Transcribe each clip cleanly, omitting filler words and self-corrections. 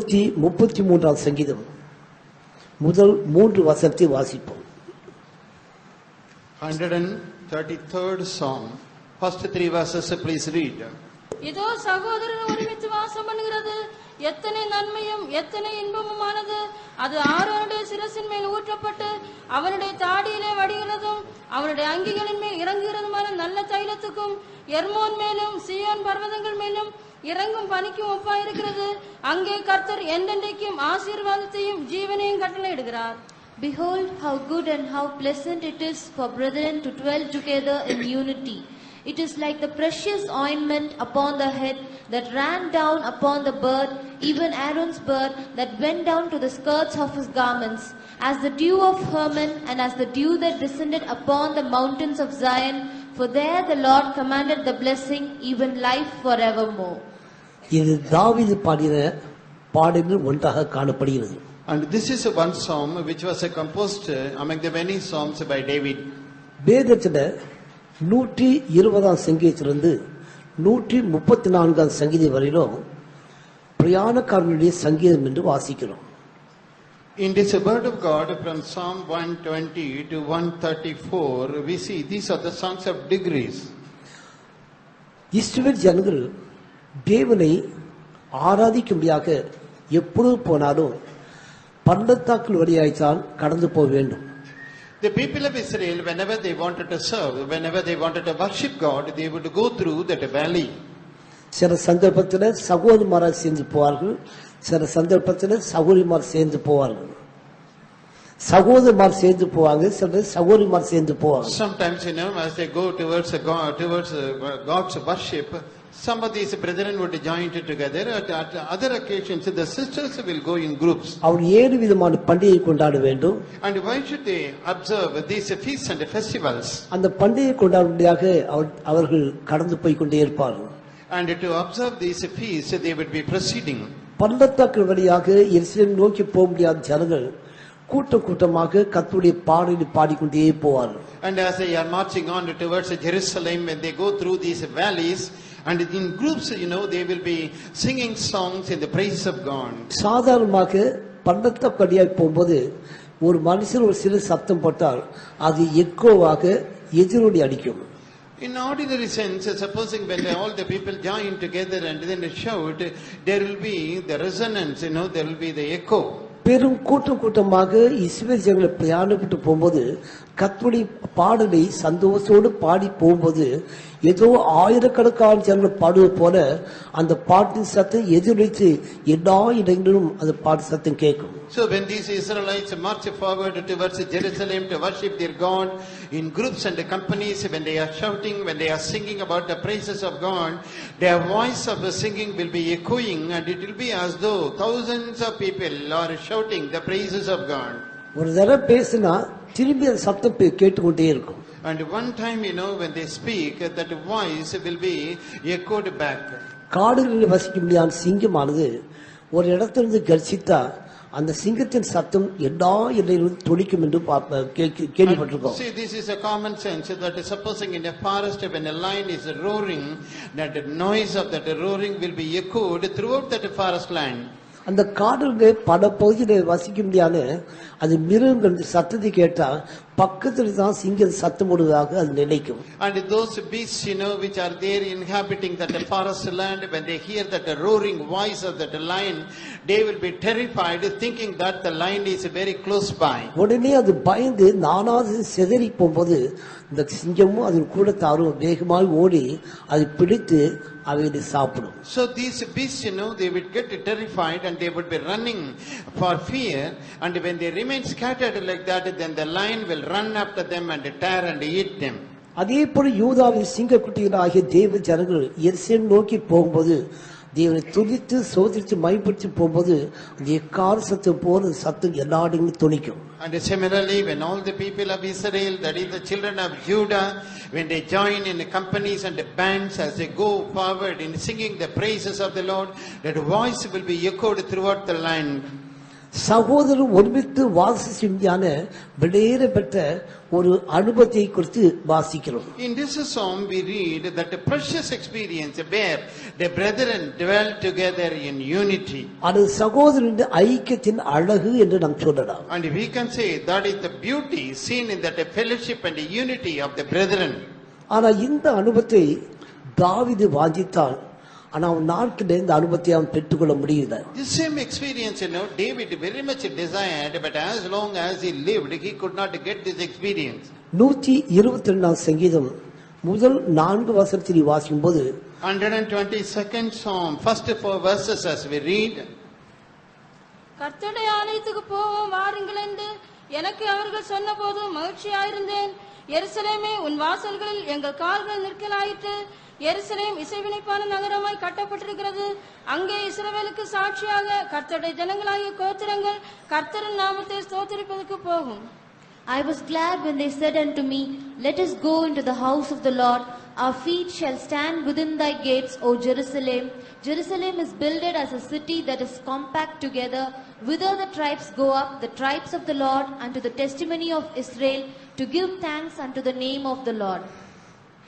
133 சங்கீதம் முதல் 3 வசனத்தை வாசிப்போம். 133rd Psalm, first 3 verses, please read. இதோ சகோதரன் ஒருமித்து வாசம் பண்ணுகிறது, எத்தனை நன்மையும் எத்தனை இன்பமுமானது. அது ஆரோனுடைய சிரசின் மேல் ஊற்றப்பட்டு அவனுடைய தாடியிலே வடிகிறதும் அவனுடைய அங்கிகளின் மேல் இறங்குகிறதுமான நல்ல தைலத்துக்கும் எர்மோன் மேலும் சீயோன் பர்வதங்கள் மேலும் இறங்கும் பனிக்கும் ஒப்பாயிருக்கிறது. அங்கே கர்த்தர் என்றென்றைக்கும் ஆசீர்வாதத்தையும் ஜீவனையும் கட்டளையிடுகிறார். Behold, how good and how pleasant it is for brethren to dwell together in unity. It is like the precious ointment upon the head that ran down upon the beard, even Aaron's beard that went down to the skirts of his garments, as the dew of Hermon, and as the dew that descended upon the mountains of Zion. For there the Lord commanded the blessing, even life forevermore. இது தாவீது பாடின பாடல்கள் ஒன்றாக காணப்படுகிறது. And this is one psalm which was composed among the many psalms by David. வேதத்துல 120ஆம் சங்கீதத்திலிருந்து 134ஆம் சங்கீதம் வரையிலும் பிரயாணக்காரனுடைய சங்கீதம் என்று வாசிக்கிறோம். In this word of God from Psalm 120 to 134, we see these are the songs of degrees. இஸ்ரவேல் ஜனங்கள் தேவனை ஆராதிக்கும்படியாக எப்பொழுது போனாலும் பள்ளத்தாக்கின் வழியாய்த்தான் கடந்து போக வேண்டும். The people of Israel, whenever they wanted to serve, whenever they wanted to worship God, they would go through that valley. சில சந்தர்ப்பத்தில் சகோதரிமாரால் சேர்ந்து போவார்கள், சில சந்தர்ப்பத்தில் சகோதரிமார் சேர்ந்து போவார்கள். சகோதரிமார் சேர்ந்து போவாங்க, சில சகோதரிமார் சேர்ந்து போவாங்க. Sometimes, as they go towards God's worship, some of these brethren would join together. At other occasions, the sisters will go in groups. அவர் 7 விதமான பண்டிகை கொண்டாட வேண்டும். And why should they observe these feasts and festivals? அந்த பண்டிகை கொண்டாடும்படியாக அவர்கள் கடந்து போய் கொண்டே இருப்பார்கள். And to observe these feasts, they would be proceeding. பள்ளத்தாக்கு வழியாக எருசலேம் நோக்கி போக முடியாத ஜனங்கள் கூட்டமாக கர்த்தருடைய பாடலை பாடிக்கொண்டே போவார்கள். And as they are marching on towards Jerusalem, when they go through these valleys, and in groups, they will be singing songs in the praise of God. சாதாரணமாக பள்ளத்தாக்கு வழியாக போகும்போது ஒரு மனுஷன் ஒரு சிறு சத்தம் போட்டால் அது எக்கோவாக எதிரொலி அடிக்கும். In ordinary sense, supposing when all the people join together and then shout, there will be the resonance, there will be the echo. பெரும் கூட்டமாக இஸ்ரவேல் ஜனங்கள் பிரயாணப்பட்டு போகும்போது கர்த்தருடைய பாடலை சந்தோஷத்தோடு பாடி போகும்போது ஏதோ ஆயிரக்கணக்கான ஜனங்கள் பாடுவது போல அந்த பாட்டின் சத்தம் எதிரொலித்து எல்லா இடங்களிலும் அந்த பாட்டு சத்தம் கேட்கும். So when these Israelites march forward towards Jerusalem to worship their God in groups and companies, when they are shouting, when they are singing about the praises of God, their voice of the singing will be echoing, and it will be as though thousands of people are shouting the praises of God. ஒரு தடவை பேசினா திரும்பி அந்த சத்தம் கேட்டுக்கொண்டே இருக்கும். And one time, when they speak, that voice will be echoed back. காடுகளில் வசிக்க முடியாத சிங்கமானது ஒரு இடத்திலிருந்து கர்ஜித்தா அந்த சிங்கத்தின் சத்தம் எல்லா இடங்களிலும் துடிக்கும் என்று கேள்விப்பட்டிருக்கோம். See, this is a common sense that supposing in a forest when a lion is roaring, that the noise of that roaring will be echoed throughout that forest land. அந்த காடுங்க பல பகுதியில் வசிக்க முடியாத அது மிருகங்கள் சத்தத்தை கேட்டா பக்கத்துல தான் சிங்கம் சத்தம் போடுவதாக அது நினைக்கும். And those beasts, which are there inhabiting that forest land, when they hear that roaring voice of that lion, they will be terrified, thinking that the lion is very close by. உடனே அது பயந்து நானாவது சிதறி போகும்போது இந்த சிங்கமும் அது கூட தாரும் வேகமாக ஓடி அதை பிடித்து அவைகளை சாப்பிடும். So these beasts, they would get terrified and they would be running for fear, and when they remain scattered like that, then the lion will run after them and tear and eat them. அதே போல யூதாவின் சிங்கக்குட்டிகளாகிய தேவ ஜனங்கள் எருசலேம் நோக்கி போகும்போது தேவனை துதித்து சோதித்து மைப்படுத்தி போகும்போது அந்த எக்கார சத்தம் போல சத்தம் எல்லா இடங்களிலும் துணிக்கும். And similarly, when all the people of Israel, that is the children of Judah, when they join in the companies and the bands as they go forward in singing the praises of the Lord, that voice will be echoed throughout the land. சகோதரர் ஒருமித்து வாசிக்கும் விடையேற பெற்ற ஒரு அனுபவத்தை குறித்து வாசிக்கிறோம். In this psalm we read that a precious experience where the brethren dwell together in unity. அது சகோதரரின் ஐக்கியத்தின் அழகு என்று நாம் சொல்லலாம். And we can say that is the beauty seen in that fellowship and the unity of the brethren. ஆனா இந்த அனுபவத்தை தாவீது வாஞ்சித்தான். ஆனா அவன் நாட்களில் இந்த அனுபவத்தை அவன் பெற்றுக்கொள்ள முடியல. The same experience, David very much desired, but as long as he lived, he could not get this experience. 122 சங்கீதம் முதல் 4 வசனத்தை வாசிக்கும் போது 122nd Psalm, first 4 verses as we read. கர்த்தருடைய ஆலயத்துக்கு போவோம் வாருங்கள் என்று எனக்கு அவர்கள் சொன்னபோது மகிழ்ச்சியாயிருந்தேன். எருசலேமே, உன் வாசல்களில் எங்கள் கால்கள் நிற்கலாயிற்று. எருசலேம் இசைவினைப்பான நகரமாய் கட்டப்பட்டிருக்கிறது. அங்கே இஸ்ரவேலுக்கு சாட்சியாக கர்த்தருடைய ஜனங்களாகிய கோத்திரங்கள் கர்த்தரின் நாமத்தை ஸ்தோத்திரிப்பதற்கு போகும். I was glad when they said unto me, Let us go into the house of the Lord. Our feet shall stand within thy gates, O Jerusalem. Jerusalem is builded as a city that is compact together. Whither the tribes go up, the tribes of the Lord, unto the testimony of Israel, to give thanks unto the name of the Lord.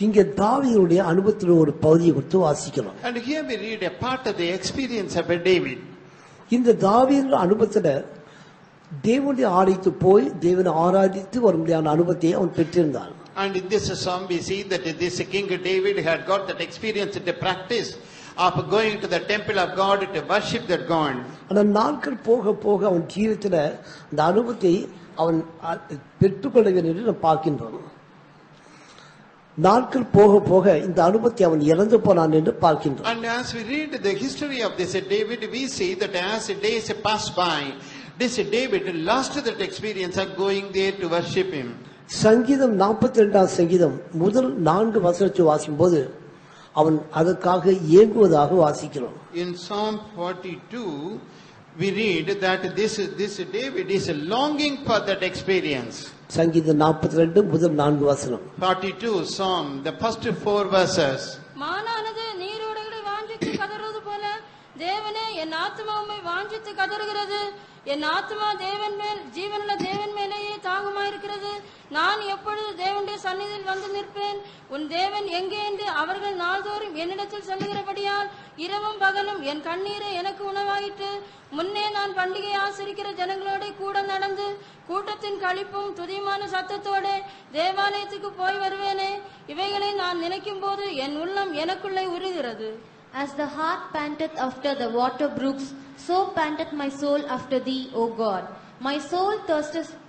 இங்கே தாவீதுடைய அனுபவத்தில் ஒரு பகுதியை குறித்து வாசிக்கிறோம். And here we read a part of the experience of David. இந்த தாவீது அனுபவத்துல தேவனுடைய ஆலயத்துக்கு போய் தேவனை ஆராதித்து வரும்படியான அனுபவத்தை அவன் பெற்றிருந்தான். And in this psalm we see that this King David had got that experience, the practice of going to the temple of God to worship that God. ஆனா நாட்கள் போக போக அவன் ஜீவித்துல இந்த அனுபவத்தை அவன் பெற்றுக்கொள்ள வேண்டும் என்று நாம் பார்க்கின்றோம். நாட்கள் போக போக இந்த அனுபவத்தை அவன் இழந்து போனான் என்று பார்க்கின்றோம். And as we read the history of this David, we see that as days pass by, this David lost that experience of going there to worship him. சங்கீதம் 42 சங்கீதம் முதல் 4 வசனத்தை வாசிக்கும் போது அவன் அதற்காக ஏங்குவதாக வாசிக்கிறோம். In Psalm 42 we read that this David is longing for that experience. சங்கீதம் 42 முதல் 4 வசனம். 42 Psalm, the first 4 verses. மானானது நீரோடைகளை வாஞ்சித்து கதறுவது போல தேவனே என் ஆத்துமா உம்மை வாஞ்சித்து கதறுகிறது. என் ஆத்துமா தேவன் மேல், ஜீவனுள்ள தேவன் மேலேயே தாகமாயிருக்கிறது. நான் எப்பொழுது தேவனுடைய சந்நிதியில் வந்து நிற்பேன்? உன் தேவன் எங்கே என்று அவர்கள் நாள்தோறும் என்னிடத்தில் சொல்லுகிறபடியால் இரவும் பகலும் என் கண்ணீரை எனக்கு உணவாயிற்று. முன்னே நான் பண்டிகை ஆசரிக்கிற ஜனங்களோட கூட நடந்து கூட்டத்தின் களிப்பும் துதியுமான சத்தத்தோட தேவாலயத்துக்கு போய் வருவேனே. இவைகளை நான் நினைக்கும் போது என் உள்ளம் எனக்குள்ளே உருகிறது. As the hart panteth after the water brooks, so panteth my soul after thee, O God. My soul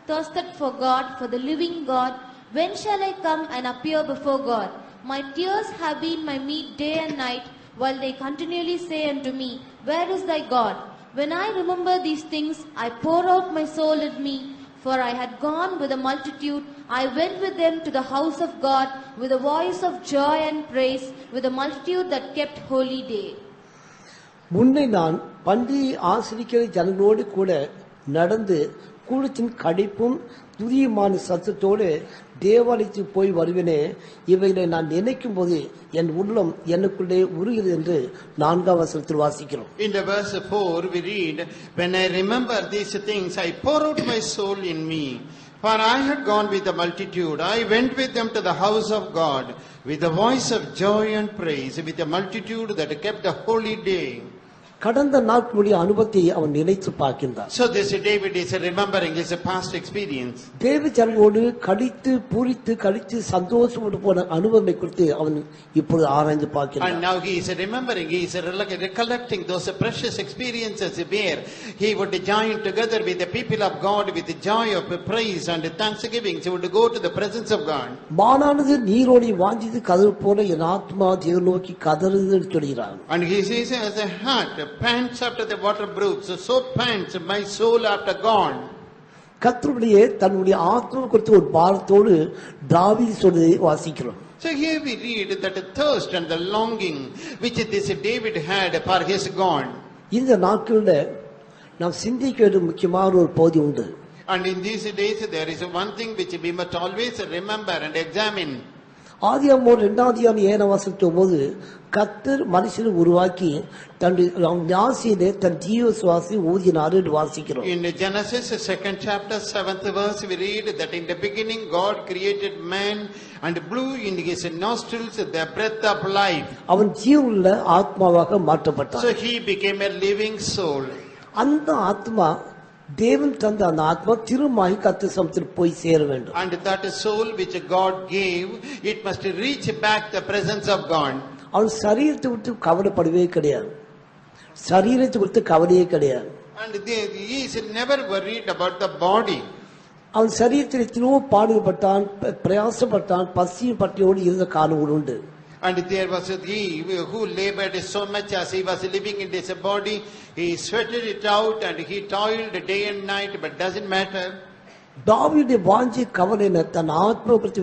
thirsteth for God, for the living God. When shall I come and appear before God? My tears have been my meat day and night, while they continually say unto me, Where is thy God? When I remember these things, I pour out my soul in me. For I had gone with a multitude, I went with them to the house of God, with a voice of joy and praise, with a multitude that kept holy day. முன்னே நான் பண்டிகை ஆசரிக்கிற ஜனங்களோடு கூட நடந்து கூட்டத்தின் கடிப்பும் துதியுமான சத்தத்தோடு தேவாலயத்துக்கு போய் வருவேனே. இவைகளை நான் நினைக்கும் போது என் உள்ளம் எனக்குள்ளே உருகிறது என்று 4 வசனத்தில் வாசிக்கிறோம். In the verse 4 we read, When I remember these things, I pour out my soul in me. For I had gone with the multitude, I went with them to the house of God, with a voice of joy and praise, with a multitude that kept the holy day. கடந்த நாட்களுடைய அனுபவத்தை அவன் நினைத்து பார்க்கின்றான். So this David is remembering his past experience. தேவ ஜனங்களோடு கழித்து பூரித்து கழித்து சந்தோஷப்பட்டு போன அனுபவங்களை குறித்து அவன் இப்பொழுது ஆராய்ந்து பார்க்கிறான். And now he is remembering, he is recollecting those precious experiences where he would join together with the people of God with the joy of praise and thanksgiving. He would go to the presence of God. மானானது நீரோடை வாஞ்சித்து கதறு போல என் ஆத்மா தேவனை நோக்கி கதறுது என்று சொல்கிறான். And he says, as a heart pants after the water brooks, so pants my soul after God. கர்த்தருடைய தன்னுடைய ஆத்மா குறித்து ஒரு பாரத்தோடு தாவீது சொல்வதை வாசிக்கிறோம். So here we read that the thirst and the longing which this David had for his God. இந்த நாட்களில் நாம் சிந்திக்க வேண்டிய முக்கியமான ஒரு பகுதி உண்டு. And in these days there is one thing which we must always remember and examine. ஆதியாகமம் 2:7 போது கர்த்தர் மனுஷனை உருவாக்கி தன்னுடைய ஞாசியிலே தன் ஜீவ சுவாசி ஊதினார் என்று வாசிக்கிறோம். In Genesis 2nd chapter 7th verse we read that in the beginning God created man and blew in his nostrils the breath of life. அவன் ஜீவனுள்ள ஆத்மாவாக மாற்றப்பட்டான். So he became a living soul. அந்த ஆத்மா தேவன் தந்த அந்த ஆத்மா திருமாய் கர்த்தர் சமூகத்தில் போய் சேர வேண்டும். And that soul which God gave, it must reach back the presence of God. அவன் சரீரத்தை விட்டு கவலைப்படவே கிடையாது. சரீரத்தை விட்டு கவலையே கிடையாது. And he is never worried about the body. அவன் சரீரத்தில் எத்தனையோ பாடுபட்டான், பிரயாசப்பட்டான், பசியும் பட்டியோடு இருந்த காலம் உண்டு. And there was he who labored so much as he was living in this body. He sweated it out and he toiled day and night, but doesn't matter. தாவீதுடைய வாஞ்சை கவலையின தன் ஆத்மா குறித்து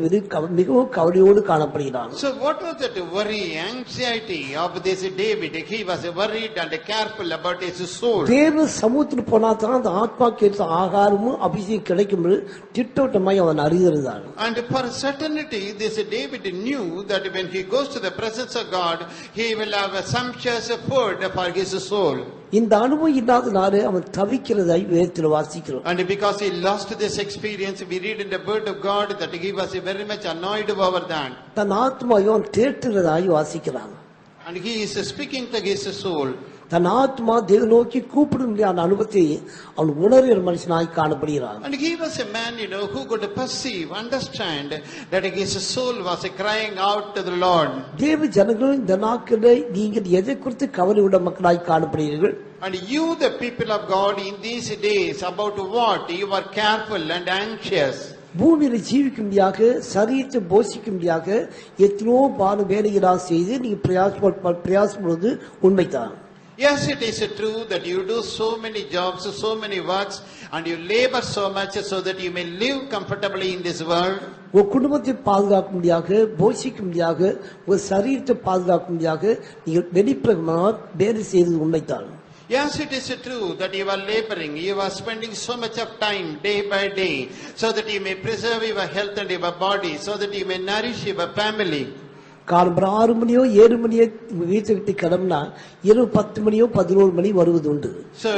மிகவும் கவலையோடு காணப்படுகிறான். So what was that worry, anxiety of this David? He was worried and careful about his soul. தேவ சமூகத்தில் போனா தான் அந்த ஆத்மாக்கு ஏற்ற ஆகாரமும் அபிஷேகம் கிடைக்கும் என்று திட்டவட்டமாய் அவன் அறிந்திருந்தான். And for certainty, this David knew that when he goes to the presence of God, he will have a sumptuous food for his soul. இந்த அனுபவம் இல்லாதனாலே அவன் தவிக்கிறதை வேதத்தில் வாசிக்கிறோம். And because he lost this experience, we read in the word of God that he was very much annoyed over that. தன் ஆத்மாவை அவன் தேற்றுகிறதாய் வாசிக்கிறான். And he is speaking to his soul. தன் ஆத்மா தேவ நோக்கி கூப்பிடும் அந்த அனுபவத்தை அவன் உணர்கிற மனுஷனாய் காணப்படுகிறான். And he was a man, who could perceive, understand that his soul was crying out to the Lord. தேவ ஜனங்கள் இந்த நாட்களிலே நீங்கள் எதை குறித்து கவலையுள்ள மக்களாய் காணப்படுகிறீர்கள்? And you, the people of God, in these days, about what you are careful and anxious. பூமியில ஜீவிக்கும்படியாக சரீரத்தை போஷிக்கும்படியாக எத்தனோ வேலைகளாக செய்து நீங்க பிரயாசப்படுவது உண்மைதான். Yes, it is true that you do so many jobs, so many works, and you labor so much so that you may live comfortably in this world. உன் குடும்பத்தை பாதுகாக்கும்படியாக போஷிக்கும்படியாக உன் சரீரத்தை பாதுகாக்கும்படியாக நீங்கள் வெளிப்பிரகமாக வேலை செய்வது உண்மைதான். Yes, it is true that you are laboring, you are spending so much of time day by day so that you may preserve your health and your body, so that you may nourish your family. காலம்பரம் 6 மணியோ 7 மணியோ வீட்டை விட்டு கிளம்பினா இரவு 10 மணியோ 11 மணி வருவது உண்டு. So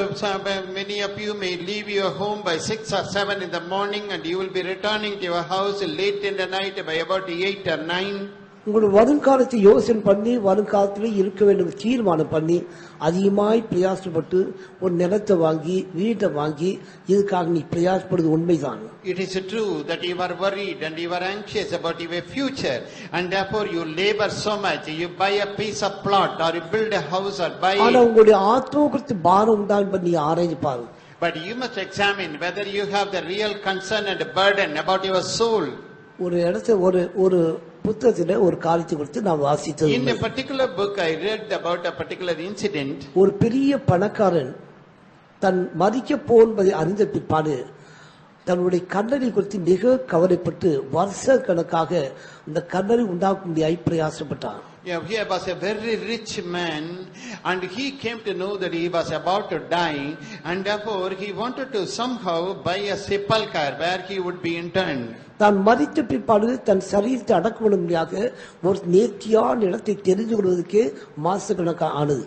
many of you may leave your home by 6 or 7 in the morning and you will be returning to your house late in the night by about 8 or 9. உங்களுடைய வருங்காலத்தை யோசனை பண்ணி வருங்காலத்தில் இருக்க வேண்டும் தீர்மானம் பண்ணி அதிகமாய் பிரயாசப்பட்டு ஒரு நிலத்தை வாங்கி வீட்டை வாங்கி இதுக்காக நீ பிரயாசப்படுவது உண்மைதான். It is true that you are worried and you are anxious about your future and therefore you labor so much. You buy a piece of plot or you build a house or buy. ஆனா உங்களுடைய ஆத்மா குறித்து பாரம் உண்டான் பண்ணி ஆராய்ச்சி பாரு. But you must examine whether you have the real concern and burden about your soul. ஒரு இடத்துல ஒரு புத்தகத்துல ஒரு காரியத்தை குறித்து நான் வாசித்தது. In a particular book I read about a particular incident. ஒரு பெரிய பணக்காரன் தன் மரிக்க போன்பதை அறிந்த பிற்பாடு தன்னுடைய கல்லறை குறித்து மிக கவலைப்பட்டு வருஷ கணக்காக இந்த கல்லறை உண்டாக்கும்படியாய் பிரயாசப்பட்டான். Here was a very rich man and he came to know that he was about to die and therefore he wanted to somehow buy a sepulchre where he would be interned. தான் மரித்த பிற்பாடு தன் சரீரத்தை அடக்கும்படியாக ஒரு நேர்த்தியான இடத்தை தெரிந்து கொள்வதற்கு மாசக்கணக்காக ஆனது.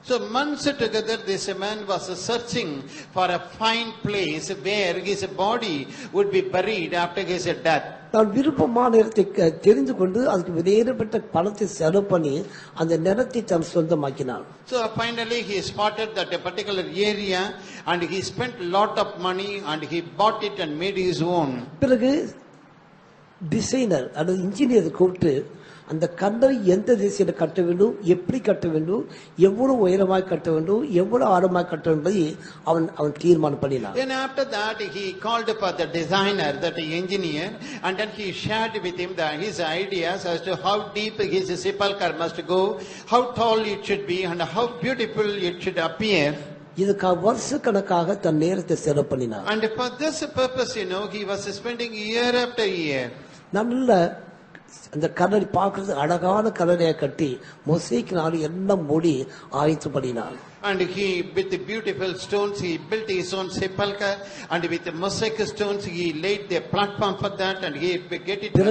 So months together this man was searching for a fine place where his body would be buried after his death. தான் விருப்பமான இடத்தை தெரிந்து கொண்டு அதுக்கு விலையேறப்பட்ட பணத்தை செலவு பண்ணி அந்த நிலத்தை தன் சொந்தமாக்கினான். So finally he spotted that a particular area and he spent a lot of money and he bought it and made his own. பிறகு டிசைனர் அல்லது இன்ஜினியரை கூப்பிட்டு அந்த கல்லறை எந்த திசையில கட்ட வேண்டும், எப்படி கட்ட வேண்டும், எவ்வளவு உயரமாய் கட்ட வேண்டும், எவ்வளவு ஆழமாய் கட்ட வேண்டும் என்பதை அவன் தீர்மானம் பண்ணினான். Then after that he called for the designer, that engineer, and then he shared with him his ideas as to how deep his sepulchre must go, how tall it should be and how beautiful it should appear. இதுக்காக வருஷ கணக்காக தன் நேரத்தை செலவு பண்ணினான். And for this purpose he was spending year after year. நல்ல அந்த கல்லறை பார்க்கறது அழகான கல்லறையை கட்டி மொசைக்கினால எல்லாம் மூடி ஆயத்து பண்ணினான். And he, with the beautiful stones, he built his own sepulchre, and with the mosaic stones, he laid the platform for that, and he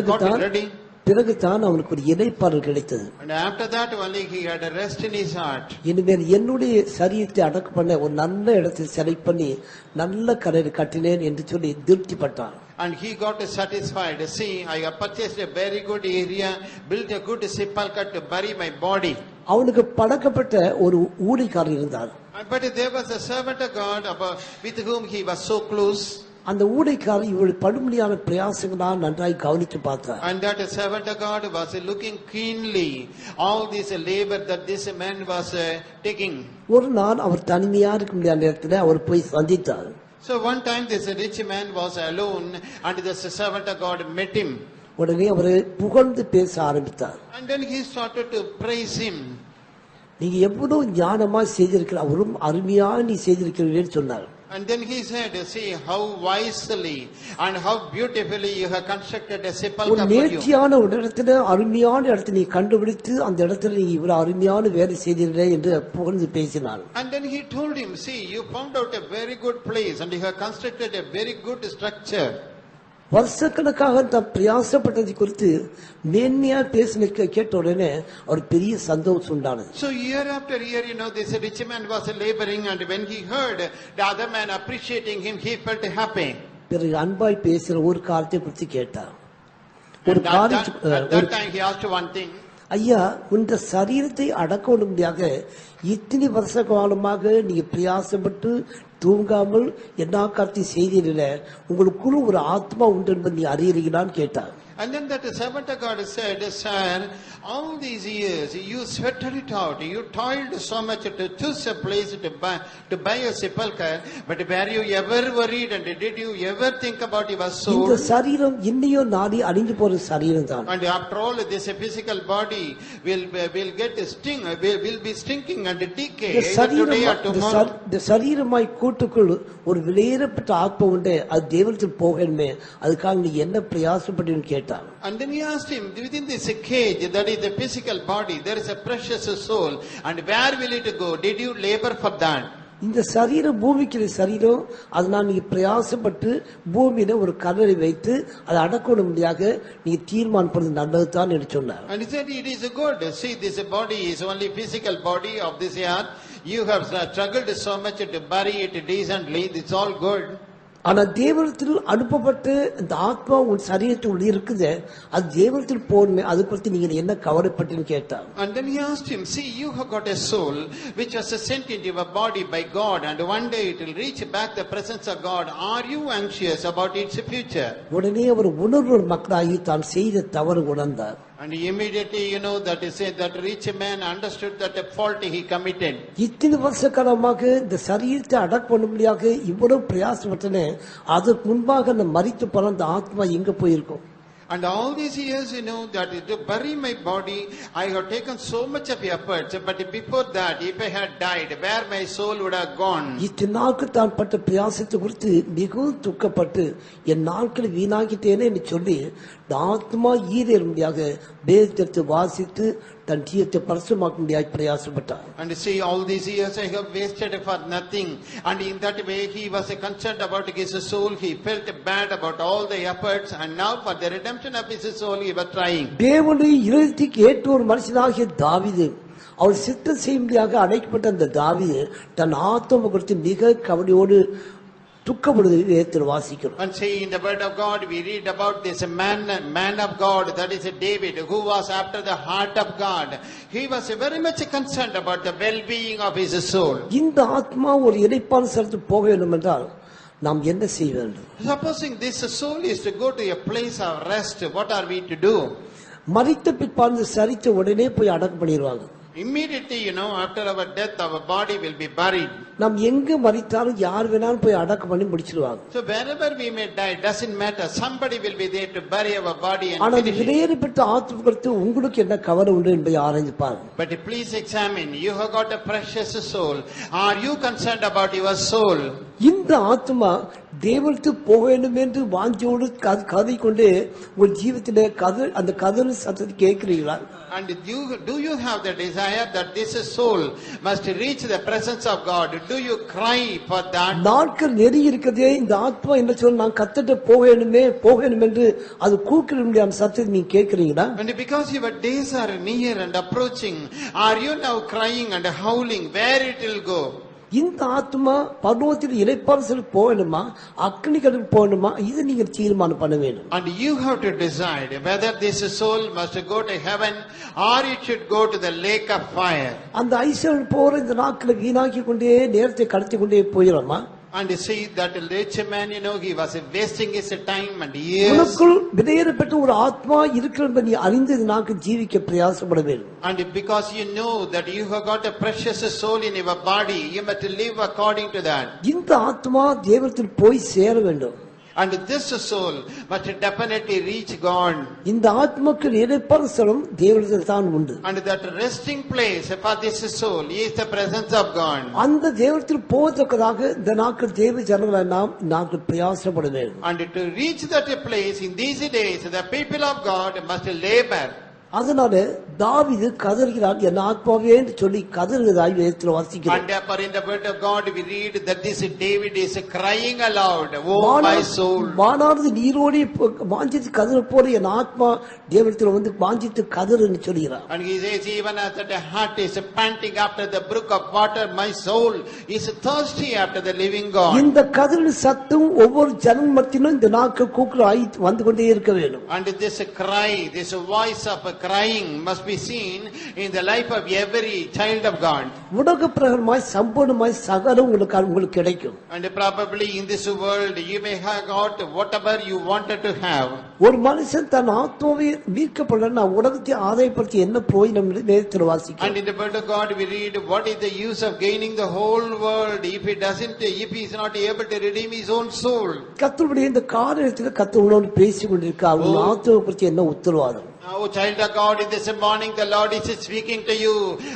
got it ready. பிறகுதான் அவனுக்கு ஒரு இளைப்பாறல் கிடைத்தது. And after that only he had a rest in his heart. இனிமேல் என்னுடைய சரீரத்தை அடக்க பண்ண ஒரு நல்ல இடத்தை செலக்ட் பண்ணி நல்ல கரையை கட்டினேன் என்று சொல்லி திருப்திப்பட்டான். And he got satisfied. See, I have purchased a very good area, built a good sepulchre to bury my body. அவனுக்கு பழக்கப்பட்ட ஒரு ஊழியக்காரர் இருந்தார். But there was a servant of God with whom he was so close. அந்த ஊழியக்காரர் இவருடைய படுமொழியான பிரயாசங்களால் நன்றாய் கவனித்து பார்த்தார். And that servant of God was looking keenly all this labor that this man was taking. ஒரு நாள் அவர் தனிமையா இருக்க முடியாத நேரத்தில் அவர் போய் சந்தித்தார். So one time this rich man was alone and this servant of God met him. உடனே அவர் புகழ்ந்து பேச ஆரம்பித்தார். And then he started to praise him. நீங்க எவ்வளவு ஞானமா செய்திருக்கிற அவரும் அருமையா நீ செய்திருக்கிறீர்கள் சொன்னார். And then he said, see how wisely and how beautifully you have constructed a sepulchre ஒரு for you. நேர்த்தியான ஒரு இடத்துல அருமையான இடத்தை நீ கண்டுபிடித்து அந்த இடத்துல நீ இவ்வளவு அருமையான வேலை செய்தீர்கள் என்று புகழ்ந்து பேசினார். And then he told him, see, you found out a very good place and you have constructed a very good structure. வருஷக்கணக்காக தான் பிரயாசப்பட்டதை குறித்து மேன்மையா பேசின கேட்ட உடனே ஒரு பெரிய சந்தோஷம் உண்டானது. So year after year, this rich man was laboring, and when he heard the other man appreciating him, he felt happy. பிறகு அன்பாய் பேசுற ஒரு காரியத்தை குறித்து கேட்டார். And at that time he asked one thing. ஐயா, இந்த சரீரத்தை அடக்க முடியாக இத்தனை வருஷ காலமாக நீங்க பிரயாசப்பட்டு தூங்காமல் என்ன கார்த்தி செய்தீர்கள, உங்களுக்குள்ள ஒரு ஆத்மா உண்டு என்பது நீ அறியறீங்களான்னு கேட்டார். And then that servant of God said, sir, all these years you sweated it out, you toiled so much to choose a place to buy a sepulchre, but were you ever worried and did you ever think about your soul? இந்த சரீரம் இன்னையோ நாடி அழிந்து போற சரீரம் தான். And after all, this physical body will get will be stinking and decay today or tomorrow. இந்த சரீரமாய் கூட்டுக்குள் ஒரு விலையேறப்பட்ட ஆத்மா உண்டு, அது தேவனத்தில் போகணுமே, அதுக்காக நீ என்ன பிரயாசப்பட்டீன்னு கேட்டார். And then he asked him, within this cage that is the physical body, there is a precious soul, and where will it go? Did you labor for that? இந்த சரீரம் பூமிக்கு சரீரம், அதனால நீ பிரயாசப்பட்டு பூமியில ஒரு கல்லறை வைத்து அதை அடக்கணும் முடியாக நீ தீர்மானம் பண்ணது நல்லதுதான் என்று சொன்னார். And he said, it is good. See, this body is only physical body of this earth. You have struggled so much to bury it decently. It's all good. ஆனா தேவனத்தில் அனுப்பப்பட்டு இந்த ஆத்மா உன் சரீரத்தில் இருக்குது, அது தேவனத்தில் போகணுமே, அது குறித்து நீங்க என்ன கவலைப்பட்டுன்னு கேட்டார். And then he asked him, see, you have got a soul which was sent into your body by God, and one day it will reach back the presence of God. Are you anxious about its future? உடனே அவர் உணர்வு மக்களாகி தான் செய்த தவறு உணர்ந்தார். And immediately, that is said, that rich man understood that a fault he committed. இத்தனை வருஷ காலமாக இந்த சரீரத்தை அடக்க பண்ணும்படியாக இவ்வளவு பிரயாசப்பட்டனே, அதுக்கு முன்பாக அந்த மரித்து போன அந்த ஆத்மா எங்க போயிருக்கும்? And all these years, that to bury my body, I have taken so much of efforts, but before that, if I had died, where my soul would have gone? இத்தனை நாட்கள் தான் பட்ட பிரயாசத்தை குறித்து மிகவும் துக்கப்பட்டு என் நாட்களை வீணாக்கிட்டேனே என்று சொல்லி ஆத்மா ஈரேறும்படியாக வேதத்தை வாசித்து தன் ஜீவத்தை பரிசுத்தமாக்க முடியாது பிரயாசப்பட்டார். And see, all these years I have wasted for nothing. And in that way he was concerned about his soul. He felt bad about all the efforts, and now for the redemption of his soul he was trying. தேவனுடைய இருதயத்துக்கு ஏற்ற ஒரு மனுஷனாகிய தாவீது, அவர் சித்தம் செய்யும்படியாக அழைக்கப்பட்ட அந்த தாவீது தன் ஆத்மா குறித்து மிக கவலையோடு வாசிக்கிறோம். And see, in the word of God we read about this man of God, that is David, who was after the heart of God. He was very much concerned about the well-being of his soul. இந்த ஆத்மா ஒரு இளைப்பான ஸ்தலத்துக்கு போக வேண்டும் என்றால் நாம் என்ன செய்ய வேண்டும்? Supposing this soul is to go to a place of rest, what are we to do? மரித்த பிற்பாடு சரித்த உடனே போய் அடக்கம் பண்ணிடுவாங்க. Immediately, after our death, our body will be buried. நாம் எங்க மரித்தாலும் யார் வேணாலும் போய் அடக்கம் பண்ணி முடிச்சிடுவாங்க. So wherever we may die, doesn't matter. Somebody will be there to bury our body and ஆனா finish it. விலையேறப்பட்ட ஆத்மா குறித்து உங்களுக்கு என்ன கவலை உண்டு என்பதை ஆராய்ந்து பாருங்க. But please examine. You have got a precious soul. Are you concerned about your soul? இந்த ஆத்மா தேவனுக்கு போக வேண்டும் என்று வாஞ்சோடு கதை கொண்டு உங்கள் ஜீவத்திலே அந்த கதறு சத்தத்தை கேட்கிறீங்களா? And do you have the desire desire that this soul must reach the presence of God? Do you cry for that? நாட்கள் நெருங்கி இருக்கிறதே, இந்த ஆத்மா என்ன சொல்ல, நான் கத்திட்டு போகணும் என்று அது கூக்கிட முடியாத சத்தத்தை நீங்க கேட்கிறீங்களா? And because your days are near and approaching, are you now crying and howling where it will go? இந்த ஆத்மா பர்வதத்தில் இளைப்பாறுதல் போகணுமா, அக்னி கடலுக்கு போகணுமா, இதை நீங்க தீர்மானம் பண்ண வேண்டும். And you have to decide whether this soul must go to heaven or it should go to the lake of fire. அந்த ஐஸ்வர்யன் போற இந்த நாட்களை வீணாக்கி கொண்டே நேரத்தை கடத்தி கொண்டே போயிடுமா? And you see that rich man, he was wasting his time and years. உனக்குள் விதையேறப்பட்ட ஒரு ஆத்மா இருக்கிறது நீ அறிந்து இந்த நாட்கள் ஜீவிக்க பிரயாசப்பட வேண்டும். And because you know that you have got a precious soul in your body, you must live according to that. இந்த ஆத்மா தேவத்தில் போய் சேர வேண்டும். And this soul must definitely reach God. இந்த ஆத்மாக்கு இளைப்பாறுதலும் தேவனிடத்தில் தான் உண்டு. And that resting place for this soul is the presence of God. அந்த தேவத்தில் போவதற்காக இந்த நாட்கள் தேவ ஜனங்களை நாம் பிரயாசப்பட வேண்டும். And to reach that place in these days, the people of God must labor. அதனால தாவீது கதறுகிறான், என் ஆத்மாவே என்று சொல்லி கதறுவதாய் வேதத்தில் வாசிக்கிறோம். And therefore in the word of God we read that this David is crying aloud, oh my soul. வானானது Neerodi வாஞ்சித்து கதற போல என் ஆத்மா தேவனிடத்தில் வந்து வாஞ்சித்து கதறுன்னு சொல்கிறான். And he says, even as the heart is panting after the brook of water, my soul is thirsty after the living God. இந்த கதறின் சத்தம் ஒவ்வொரு ஜனம் மத்தியிலும் இந்த நாட்கள் கூக்குறாய் வந்து கொண்டே இருக்க வேண்டும். And this cry, this voice of crying must be seen in the life of every child of God. உலக பிரகாரமாய் சம்பூர்ணமாய் சகலம் உங்களுக்கு கிடைக்கும். And probably in this world you may have got whatever you wanted to have. ஒரு மனுஷன் தன் ஆத்மாவை மீட்கப்பட நான் உலகத்தை ஆதாயப்படுத்தி என்ன பிரயோஜனம் என்று வேதத்தில் வாசிக்கிறோம். And in the word of God we read, what is the use of gaining the whole world if he is not able to redeem his own soul? கர்த்தருடைய இந்த காரியத்தில் கர்த்தர் உன்னோடு பேசிக் கொண்டிருக்க அவன் ஆத்மாவை பற்றி என்ன உத்தரவாதம்? Oh, child of God, in this morning the Lord is speaking to you.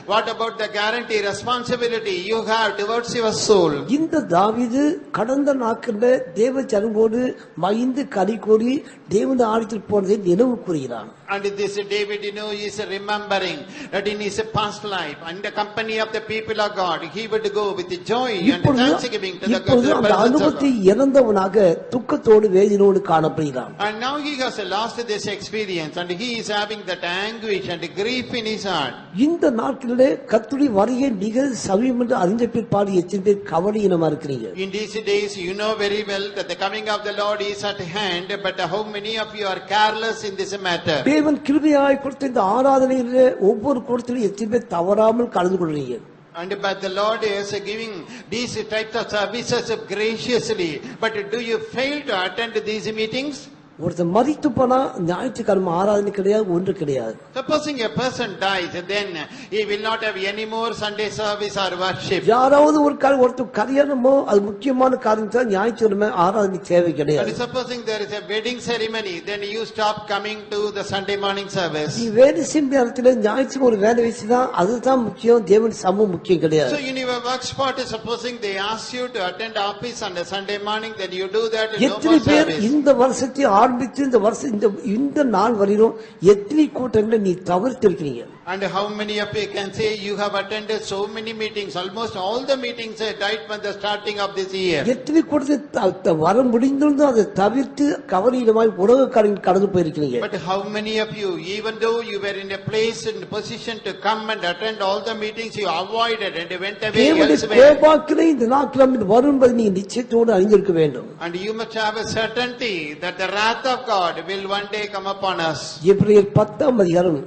What about the guarantee, responsibility you have towards your soul? இந்த தாவீது கடந்த நாட்களில் தேவ ஜனங்களோடு மகிழ்ந்து களி கூறி தேவனுடைய ஆலயத்தில் போனதை நினைவு கூறுகிறான். And this David, is remembering that in his past life, in the company of the people of God, he would go with joy and thanksgiving to the இப்பொழுது அந்த presence of அனுபவத்தை God. இழந்தவனாக துக்கத்தோடு வேதனையோடு காணப்படுகிறான். And now he has lost this experience and he is having that anguish and grief in his heart. இந்த நாட்களிலே கர்த்தருடைய வருகை மிக சமீபம் என்று அறிந்த பிற்பாடு எத்தனை பேர் கவலையினமா இருக்கிறீங்க? In these days, you know very well that the coming of the Lord is at hand, but how many of you are careless in this matter? தேவன் கிருபையாய் கொடுத்த இந்த ஆராதனையிலே ஒவ்வொரு கூட்டத்திலும் எத்தனை பேர் தவறாமல் கலந்து கொள்றீங்க? And but the Lord is giving these types of services graciously, but do you fail to attend these meetings? ஒருத்தர் மரித்து போனா ஞாயிற்றுக்கிழமை ஆராதனை கிடையாது, ஒன்று கிடையாது. Supposing a person dies, then he will not have any more Sunday service or worship. யாராவது ஒருத்தர் கல்யாணமோ அது முக்கியமான காரியம் தான் ஞாயிற்றுக்கிழமை ஆராதனை தேவை கிடையாது. And supposing there is a wedding ceremony, then you stop coming to the Sunday morning service. நீ வேலை செய்யும் நேரத்தில் ஞாயிற்றுக்கு ஒரு வேலை வச்சுதான் அதுதான் முக்கியம், தேவன் சமூகம் முக்கியம் கிடையாது. So in your work spot, supposing they ask you to attend office on a Sunday morning, then you do that. No எத்தனை more பேர் service. இந்த வருஷத்தை ஆரம்பித்து இந்த வருஷம் இந்த நாள் வரையிலும் எத்தனை கூட்டங்களை நீ தவிர்த்திருக்கிறீங்க? And how many of you can say you have attended so many meetings? Almost all the meetings right from the starting of this year. எத்தனை கூட்டத்தை வர முடிந்திருந்தும் அதை தவிர்த்து கவலையிடமாய் உலக காரியங்கள் கடந்து போயிருக்கிறீங்க? But how many of you, even though you were in a place and position to come and attend all the meetings, you avoided and went away தேவனுடைய elsewhere? கோபாக்கிலே இந்த நாட்கள் வரும் என்பதை நீ நிச்சயத்தோடு அறிந்திருக்க வேண்டும். And you must have a certainty that the wrath of God will one day come upon us. எபிரேயர் 10ஆம் அதிகாரம்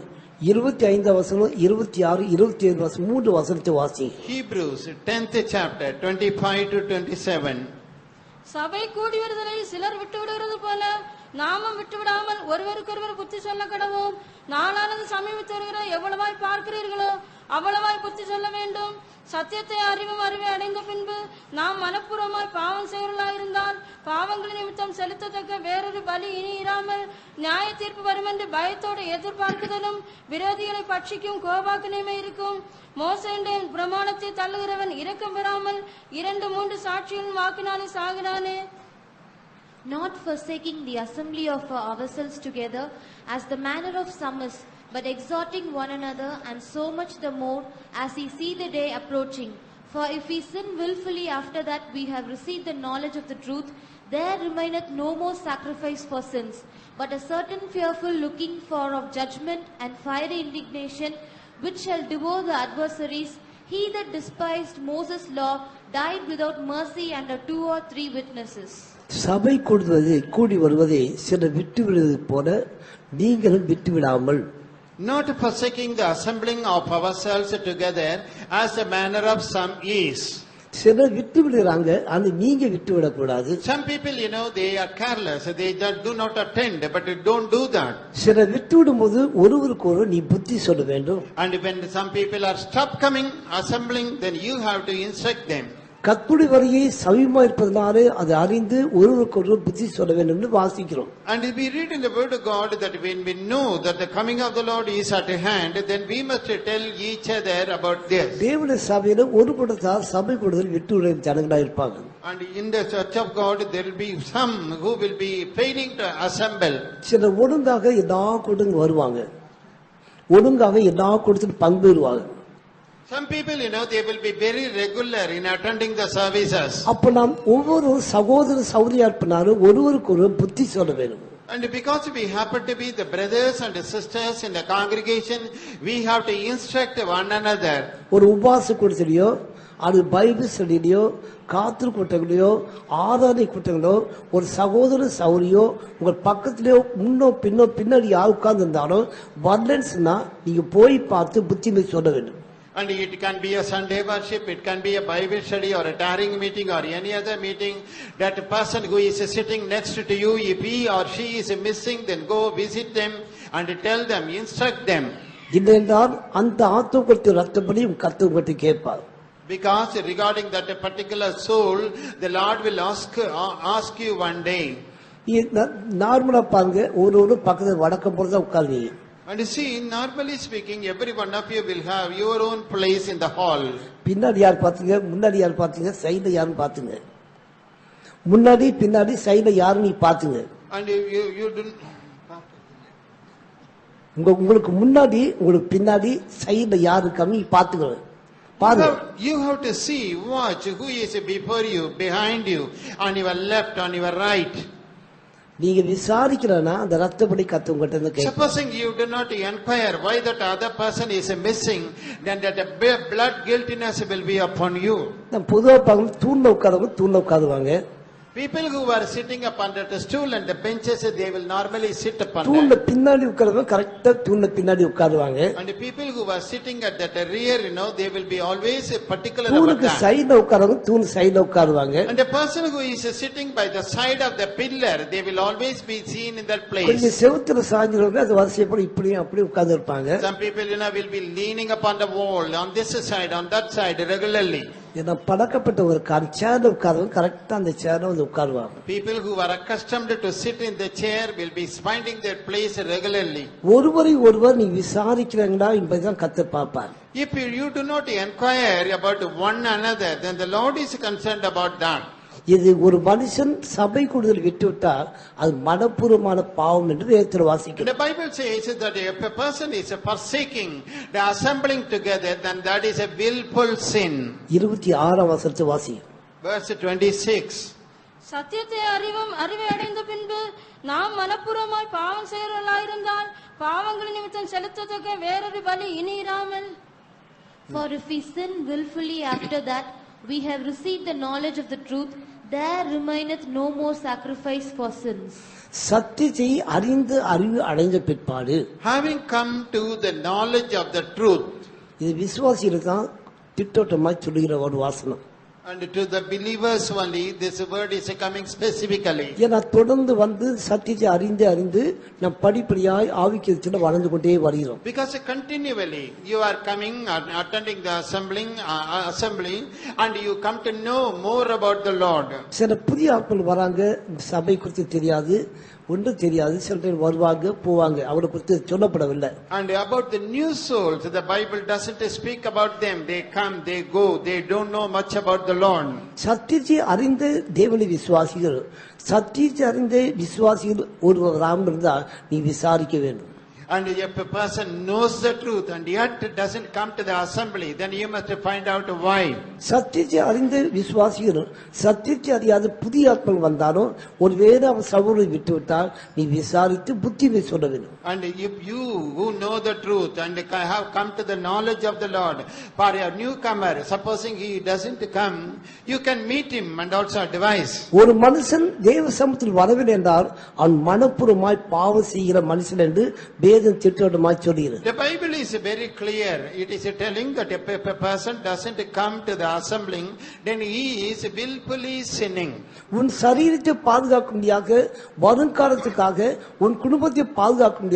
25 வசனம் 26 27 வசனம் 3 வசனத்தை வாசி. Hebrews 10th chapter 25 to 27. சபை கூடி வருதலை சிலர் விட்டு விடுகிறது போல நாமும் விட்டுவிடாமல் ஒருவருக்கொருவர் புத்தி சொல்ல கடவோம். நாளானது சமீபத்து வருகிற எவ்வளவாய் பார்க்கிறீர்களோ அவ்வளவாய் புத்தி சொல்ல வேண்டும். சத்தியத்தை அறிவை அடைந்த பின்பு நாம் மனப்பூர்வமாய் பாவம் செய்வர்களாயிருந்தால் பாவங்களின் நிமித்தம் செலுத்தத்தக்க வேறொரு பலி இனி இராமல் நியாய தீர்ப்பு வரும் என்று பயத்தோடு எதிர்பார்க்குதலும் விரோதிகளை பட்சிக்கும் கோபாக்கினையுமே இருக்கும். மோசேயின் பிரமாணத்தை தள்ளுகிறவன் இரக்கம் பெறாமல் 2-3 சாட்சியின் வாக்கினாலே சாகிறானே. not forsaking the assembly of ourselves together, as the manner of some is, but exhorting one another, and so much the more as ye see the day approaching. For if we sin wilfully after that we have received the knowledge of the truth, there remaineth no more sacrifice for sins, but a certain fearful looking for of judgment and fiery indignation, which shall devour the adversaries. He that despised Moses' law died without mercy under 2 or 3 witnesses. சபை கூடி வருவதை சிலர் விட்டு விடுவது போல நீங்களும் விட்டு விடாமல், Not forsaking the assembling of ourselves together as the manner of some is. சிலர் விட்டு விடுறாங்க, ஆனா நீங்க விட்டு விடக்கூடாது. Some people, they are careless. They just do not attend, but don't do that. சிலர் விட்டு விடும்போது ஒருவருக்கு ஒருவர் நீ புத்தி சொல்ல வேண்டும். And when some people are stopped coming, assembling, then you have to instruct them. கர்த்தருடைய வருகை சமீபமா இருப்பதனாலே அதை அறிந்து ஒருவருக்கு ஒருவர் புத்தி சொல்ல வேண்டும் என்று வாசிக்கிறோம். And we read in the word of God that when we know that the coming of the Lord is at hand, then we must tell each other about this. தேவனுடைய சபையில ஒரு கூட்டத்தார் சபை கூடுதல் விட்டு விடும் ஜனங்களா இருப்பாங்க. And in the church of God there will be some who will be failing to assemble. சிலர் ஒழுங்காக எல்லா கூட்டங்களும் வருவாங்க, ஒழுங்காக எல்லா கூட்டத்திலும் பங்கு பெறுவாங்க. Some people, they will be very regular in attending the services. அப்ப நாம் ஒவ்வொரு சகோதர சகோதரியா இருப்பனாலும் ஒருவருக்கு ஒரு புத்தி சொல்ல வேண்டும். And because we happen to be the brothers and the sisters in the congregation, we have to instruct one another. ஒரு உபவாச கூட்டத்திலேயோ அது பைபிள் ஸ்டடியிலையோ காத்திரு கூட்டங்களையோ ஆராதனை கூட்டங்களோ ஒரு சகோதர சௌரியோ உங்கள் பக்கத்திலேயோ முன்னோ பின்னோ பின்னாடி யார் உட்கார்ந்து இருந்தாலும் வரலன்ஸ்னா நீங்க போய் பார்த்து புத்திமை சொல்ல வேண்டும். And it can be a Sunday worship, it can be a Bible study or a tarrying meeting or any other meeting. That person who is sitting next to you, if he or she is missing, then go visit them and tell them, instruct them. இல்லையென்றால் அந்த ஆத்துவத்தை ரத்தப்படி கர்த்தர் உங்கள்கிட்ட கேட்பார். Because regarding that particular soul, the Lord will ask you one day. நார்மலா பாருங்க, ஒரு பக்கத்துல வடக்கம் போறதா உட்காருவீங்க. And you see, normally speaking, every one of you will have your own place in the hall. பின்னாடி யார் பாத்தீங்க, முன்னாடி யார் பாத்தீங்க, சைடுல யாருன்னு பாத்துங்க. முன்னாடி பின்னாடி சைடுல யாரு நீ பாத்துங்க. And you don't. உங்களுக்கு முன்னாடி உங்களுக்கு பின்னாடி சைடுல யாரு இருக்காங்க நீ பாத்துங்க. You have to see, watch who is before you, behind you, on your left, on your right. நீங்க விசாரிக்கிறனா அந்த ரத்தப்படி கர்த்தர் உங்கள்ட்ட இருந்து கேட்பார். Supposing you do not inquire why that other person is missing, then that blood guiltiness will be upon you. நான் பொதுவா பார்க்கணும், தூண்ல உட்காருவாங்க. People who are sitting upon that stool and the benches, they will normally sit upon தூண்ல that. பின்னாடி உட்காருவாங்க, கரெக்ட்டா தூண்ல பின்னாடி உட்காருவாங்க. And the people who are sitting at that rear, they will be always particular about தூணுக்கு that. சைடுல உட்காருவாங்க, தூண் சைடுல உட்காருவாங்க. And the person who is sitting by the side of the pillar, they will always be seen in that place. கொஞ்சம் செவுத்துல சாஞ்சிருவாங்க, அது வரிசைப்படி இப்படியும் அப்படியே உட்கார்ந்து இருப்பாங்க. Some people, will be leaning upon the wall, on this side, on that side, regularly. ஏன்னா பழக்கப்பட்ட ஒரு சேர்ல உட்காருவாங்க, கரெக்டா அந்த சேர்ல வந்து உட்காருவாங்க. People who are accustomed to sit in the chair will be finding their place regularly. ஒருவரை ஒருவர் நீ விசாரிக்கிறீங்களா என்பதுதான் கர்த்தர் பார்ப்பார். If you do not inquire about one another, then the Lord is concerned about that. இது ஒரு மனுஷன் சபை கூடுதல் விட்டுவிட்டால் அது மனப்பூர்வமான பாவம் என்று வேதத்தில் வாசிக்கிறோம். The Bible says that if a person is forsaking the assembling together, then that is a willful sin. 26ஆம் வசனத்தை வாசிக்கிறோம். Verse 26. சத்தியத்தை அறிவை அடைந்த பின்பு நாம் மனப்பூர்வமாய் பாவம் செய்கிறவர்களாயிருந்தால் பாவங்கள் நிமித்தம் செலுத்தத்தக்க வேறொரு பலி இனி இராமல். For if we sin willfully after that we have received the knowledge of the truth, there remaineth no more sacrifice for sins. சத்தியத்தை அறிவு அடைந்த பிற்பாடு, Having come to the knowledge of the truth. இது விசுவாசிகளுக்கு தான் திட்டோட்டமாய் சொல்லுகிற ஒரு வாசனம். And to the believers only, this word is coming specifically. ஏன்னா தொடர்ந்து வந்து சத்தியத்தை அறிந்து நாம் படிப்படியாய் ஆவிக்குள்ள வளர்ந்து கொண்டே வருகிறோம். Because continually you are coming and attending the assembly and you come to know more about the Lord. சில புதிய ஆட்கள் வராங்க, சபை குறித்து தெரியாது, ஒன்றும் தெரியாது. சில பேர் வருவாங்க போவாங்க, அவரை குறித்து சொல்லப்படவில்லை. And about the new souls, the Bible doesn't speak about them. They come, they go, they don't know much about the Lord. சத்தியத்தை அறிந்த தேவனை விசுவாசிகள், சத்தியத்தை அறிந்த விசுவாசிகள் ஒருவர் ராம் இருந்தா நீ விசாரிக்க வேண்டும். And if a person knows the truth and yet doesn't come to the assembly, then you must find out why. சத்தியத்தை அறிந்த விசுவாசிகள், சத்தியத்தை அறியாத புதிய ஆத்மன் வந்தாலும் ஒருவேளை அவன் சகோதரரை விட்டுவிட்டால் நீ விசாரித்து புத்தியை சொல்ல வேண்டும். And if you who know the truth and have come to the knowledge of the Lord, for a newcomer, supposing he doesn't come, you can meet him and also advise. ஒரு மனுஷன் தேவ சமூகத்தில் வரவில்லை என்றால் அவன் மனப்பூர்வமாய் பாவம் செய்கிற மனுஷன் என்று வேதம் திட்டவட்டமாய் சொல்கிறது. The Bible is very clear. It is telling that if a person doesn't come to the assembly, then he is willfully sinning. உன் சரீரத்தை பாதுகாக்கும்படியாக, வருங்காலத்துக்காக, உன் குடும்பத்தை பாதுகாக்கும்படியாக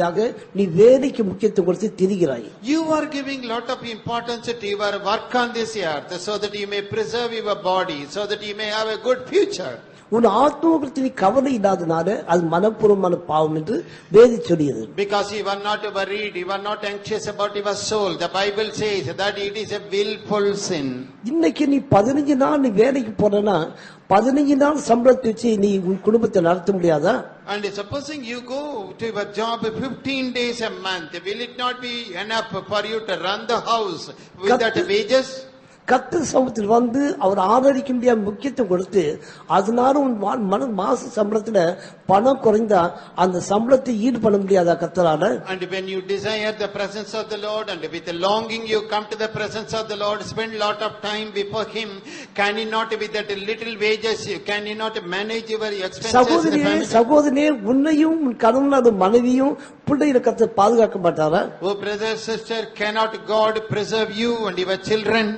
நீ வேலைக்கு முக்கியத்துவம் கொடுத்து திரிகிறாய். You are giving lot of importance to your work on this earth so that you may preserve your body, so that you may have a good future. உன் ஆத்மாவுக்கு நீ கவலை இல்லாதனால அது மனப்பூர்வமான பாவம் என்று வேதம் சொல்கிறது. Because you are not worried, you are not anxious about your soul. The Bible says that it is a willful sin. இன்னைக்கு நீ 15 நாள் நீ வேலைக்கு போறனா 15 நாள் சம்பளத்தை வச்சு நீ உன் குடும்பத்தை நடத்த முடியாதா? And supposing you go to your job 15 days a month, will it not be enough for you to run the house with that wages? கர்த்தர் சமூகத்தில் வந்து அவர் ஆதரிக்க முடியாத முக்கியத்துவம் கொடுத்து அதனால உன் மாச சம்பளத்துல பணம் குறைந்தா அந்த சம்பளத்தை ஈடு பண்ண முடியாதா கர்த்தரால? And when you desire the presence of the Lord and with a longing you come to the presence of the Lord, spend lot of time before him, can you not with that little wages, can you not manage your expenses? சகோதரனே உன்னையும் உன் கணவனும் மனைவியும் பிள்ளைகளை கர்த்தர் பாதுகாக்க மாட்டாரா? Oh brother, sister, cannot God preserve you and your children?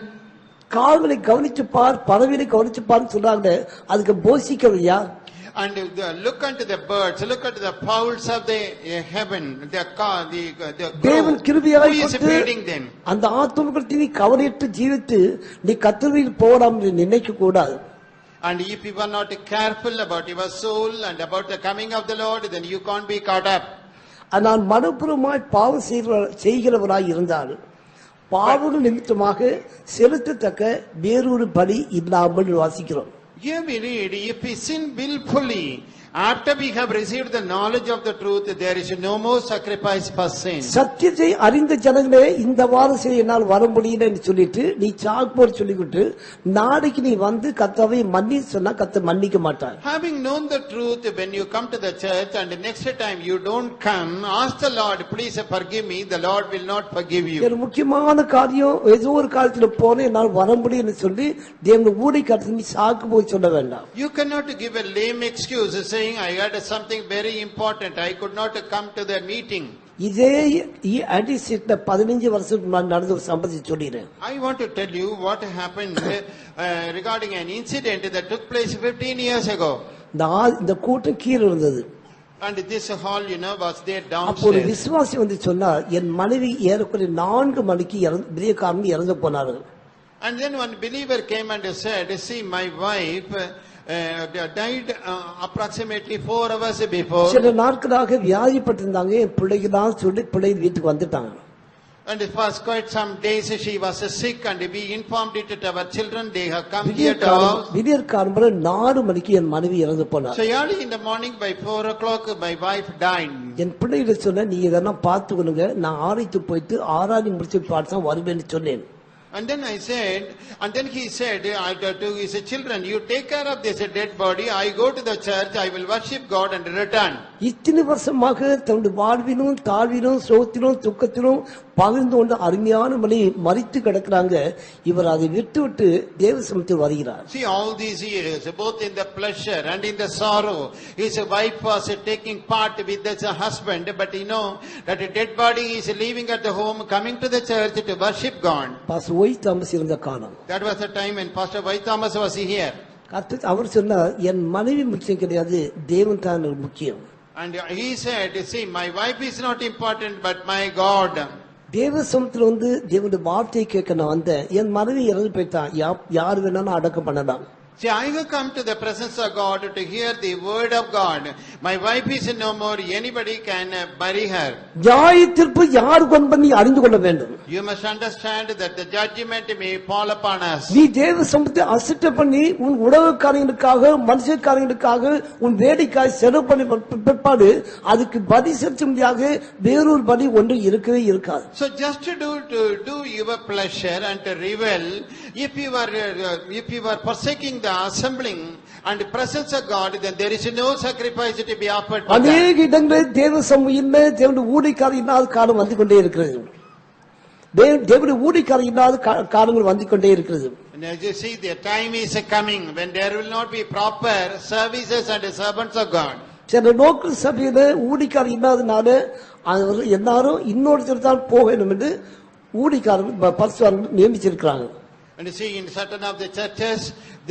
கால்களை கவனிச்சு பார், பறவைகளை கவனிச்சு பார் சொல்றாங்க, அதுக்கு போஷிக்கலையா? And look unto the birds, look unto the fowls of the heaven, the தேவன் கிருபையாய் who is feeding them? அந்த ஆத்துமக்களை நீ கவனித்து ஜீவித்து நீ கர்த்தரில் போகலாம் என்று நினைக்க கூடாது. And if you are not careful about your soul and about the coming of the Lord, then you can't be caught up. நான் மனப்பூர்வமாய் பாவம் செய்கிறவராய் இருந்தால் பாவங்கள் நிமித்தமாக செலுத்தத்தக்க வேறொரு பலி இல்லாமல் வாசிக்கிறோம். Here we read, if we sin willfully, after we have received the knowledge of the truth, there is no more sacrifice for sin. சத்தியத்தை அறிந்த ஜனங்களே இந்த வாரம் சரி என்னால் வர முடியலன்னு சொல்லிட்டு நீ சாக்குபோர் சொல்லிவிட்டு நாளைக்கு நீ வந்து கர்த்தாவை மன்னி சொன்னா கர்த்தர் மன்னிக்க மாட்டார். Having known the truth, when you come to the church and the next time you don't come, ask the Lord, please forgive me, the Lord will not forgive you. ஒரு முக்கியமான காரியம் ஏதோ ஒரு காலத்துல போனேன் என்னால் வர முடியும்னு சொல்லி தேவனுடைய ஊழியக்காரருக்கு நீ சாக்குபோர் சொல்ல வேண்டாம். You cannot give a lame excuse saying I had something very important, I could not come to the meeting. இதே ஆன்டிசிட்ல 15 வருஷத்துக்கு முன்னாடி நடந்த ஒரு சம்பவத்தை சொல்லிறேன். I want to tell you what happened regarding an incident that took place 15 years ago. இந்த கூட்டம் கீழ இருந்தது. And this hall, was there அப்போ ஒரு downstairs. விசுவாசி வந்து சொன்னா என் மனைவி ஏறக்குறைய 4 மணிக்கு விரியக்காரங்க இறந்து போனார்கள். And then one believer came and said, see, my wife died approximately 4 hours before. சில நாட்களாக வியாதிப்பட்டிருந்தாங்க, என் பிள்ளைக்கு தான் சொல்லி பிள்ளை வீட்டுக்கு வந்துட்டாங்க. And for quite some days she was sick and we informed it to our children, they have come here to house. விடியற்காலம்பர 4 மணிக்கு என் மனைவி இறந்து போனார். So early in the morning by 4 o'clock my wife died. என் பிள்ளைகிட்ட சொன்ன நீ இதெல்லாம் பார்த்துக்கணுங்க, நான் ஆலயத்துக்கு போயிட்டு ஆராதனை முடிச்சு பார்த்து தான் வருவேன்னு சொன்னேன். And then he said to his children, you take care of this dead body, I go to the church, I will worship God and return. இத்தனை வருஷமாக தன்னுடைய வாழ்விலும் தாழ்விலும் சோகத்திலும் துக்கத்திலும் பகிர்ந்து கொண்டு அருமையான மணி மரித்து கிடக்கிறாங்க. இவர் அதை விட்டு தேவ சமூகத்தில் வருகிறார். See, all these years, both in the pleasure and in the sorrow, his wife was taking part with his husband, but that a dead body is leaving at the home, coming to the church to worship God. Pastor Y Thomas இருந்த காலம். That was the time when Pastor Y. Thomas was here. அவர் சொன்னார், என் மனைவி முக்கியம் கிடையாது, தேவன் தான் முக்கியம். And he said, see, my wife is not important, but my God. தேவ சமூகத்தில் வந்து தேவனுடைய வார்த்தையை கேட்க நான் வந்தேன். என் மனைவி இறந்து போயிட்டான், யார் வேணாலும் அடக்கம் பண்ணலாம். See, I have come to the presence of God to hear the word of God. My wife is no more, anybody can bury her. நியாய தீர்ப்பு யாருக்கு என்பதை நீ அறிந்து கொள்ள வேண்டும். You must understand that the judgment may fall upon us. நீ தேவ சமூகத்தை அசிட்ட பண்ணி உன் உணவு காரியங்களுக்காக மனுஷ காரியங்களுக்காக உன் வேடிக்காய் செலவு பண்ணி பிற்பாடு அதுக்கு பலி செலுத்தும்படியாக வேறொரு பலி ஒன்று இருக்கவே இருக்காது. So just to do your pleasure and to revel, if you are forsaking the assembling and the presence of God, then there is no sacrifice to be offered for அநேக that. இடங்களில் தேவ சமூகம் தேவனுடைய ஊழியக்காரர் இல்லாத காலம் வந்து கொண்டே இருக்கிறது. தேவனுடைய ஊழியக்காரர் இல்லாத காலங்கள் வந்து கொண்டே இருக்கிறது. And as you see, the time is coming when there will not be proper services and servants of God. சில லோக்கல் சபையில ஊழியக்காரர் இல்லாதனால அவர்கள் எல்லாரும் இன்னொருத்தர் தான் போக வேண்டும் என்று ஊழியக்காரர்கள் பரிசுத்தவான்கள் நியமிச்சிருக்கிறாங்க. And you see, in certain of the churches,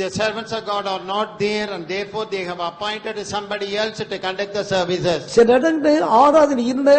the servants of God are not there, and therefore they have appointed somebody else to conduct the services. சில இடங்களில் ஆராதனை இல்லை,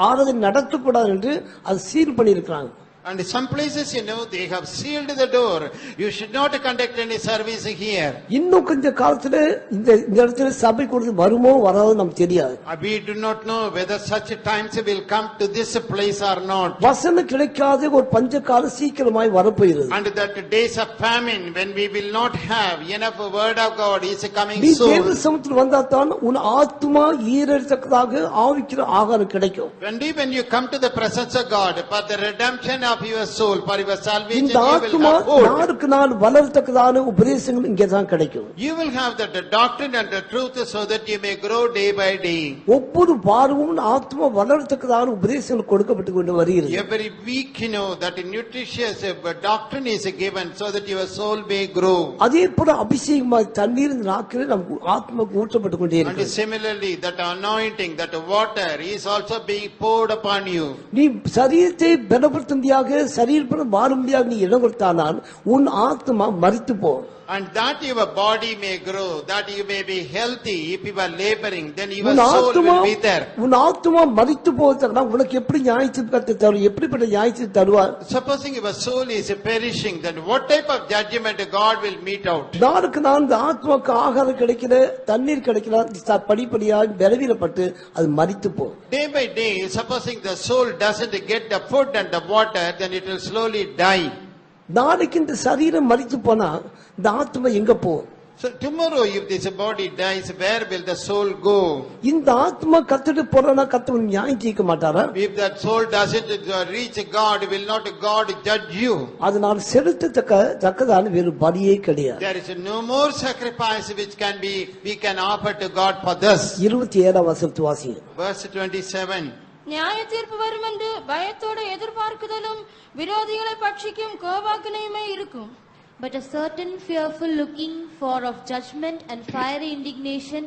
ஆராதனை நடத்தக்கூடாது என்று அது சீல் பண்ணியிருக்கிறாங்க. And some places, they have sealed the door. You should not conduct any service here. இன்னும் கொஞ்ச காலத்துல இந்த இடத்துல சபை கொடுத்து வருமோ வராதோ நமக்கு தெரியாது. We do not know whether such times will come to this place or not. வசனம் கிடைக்காத ஒரு பஞ்ச காலம் சீக்கிரமாய் வரப்போகிறது. And that days of famine, when we will not have enough word of God, is coming நீ soon. தேவ சமூகத்தில் வந்தா தான் உன் ஆத்துமா ஈரத்தக்கதாக ஆவிக்கிற ஆகாரம் கிடைக்கும். When you come to the presence of God for the redemption of your soul, for your salvation, இந்த you ஆத்துமா will have food. நாளுக்கு நாள் வளரத்தக்கதான உபதேசங்கள் இங்கே தான் கிடைக்கும். You will have the doctrine and the truth so that you may grow day by day. ஒவ்வொரு வாரமும் ஆத்துமா வளரத்தக்கதான உபதேசங்கள் கொடுக்கப்பட்டு கொண்டு வருகிறது. Every week, that nutritious doctrine is given so that your soul may grow. அதே போல அபிஷேகமாய் தண்ணீர் நாக்கில் நம் ஆத்மாவுக்கு ஊற்றப்பட்டு கொண்டே And இருக்கிறது. similarly, that anointing, that water is also being poured upon you. நீ சரீரத்தை பலப்படுத்தும்படியாக சரீரம் மாறும்படியாக நீ இடம் கொடுத்தானால் உன் ஆத்மா மரித்து போ. And that your body may grow, that you may be healthy. If you are laboring, then your உன் soul ஆத்மா will be there. உன் ஆத்மா மரித்து போவதற்காக உனக்கு எப்படி நியாயத்தீர்ப்பு கர்த்தர் தருவார்? எப்படிப்பட்ட நியாயத்தீர்ப்பு தருவார்? Supposing your soul is perishing, then what type of judgment God will mete out? நாளுக்கு நாள் இந்த ஆத்மாவுக்கு ஆகாரம் கிடைக்கல, தண்ணீர் கிடைக்கல, படிப்படியாக பலவீனப்பட்டு அது மரித்து போ. Day by day, supposing the soul doesn't get the food and the water, then it will slowly die. நாளைக்கு இந்த சரீரம் மரித்து போனா இந்த ஆத்மா எங்க போகும்? So tomorrow, if this body dies, where will the soul go? இந்த ஆத்மா கத்துட்டு போறனா கர்த்தர் நியாயம் தீர்க்க மாட்டாரா? If that soul doesn't reach God, will not God judge you? அதனால் செலுத்தத்தக்கதான வேறு பலியே கிடையாது. There is no more sacrifice which we can offer to God for this. 27 வசனத்தை வாசிங்க. Verse 27. நியாய தீர்ப்பு வரும் என்று பயத்தோடு எதிர்பார்க்குதலும் விரோதிகளை பட்சிக்கும் கோபாக்கினையுமே இருக்கும். But a certain fearful looking for of judgment and fiery indignation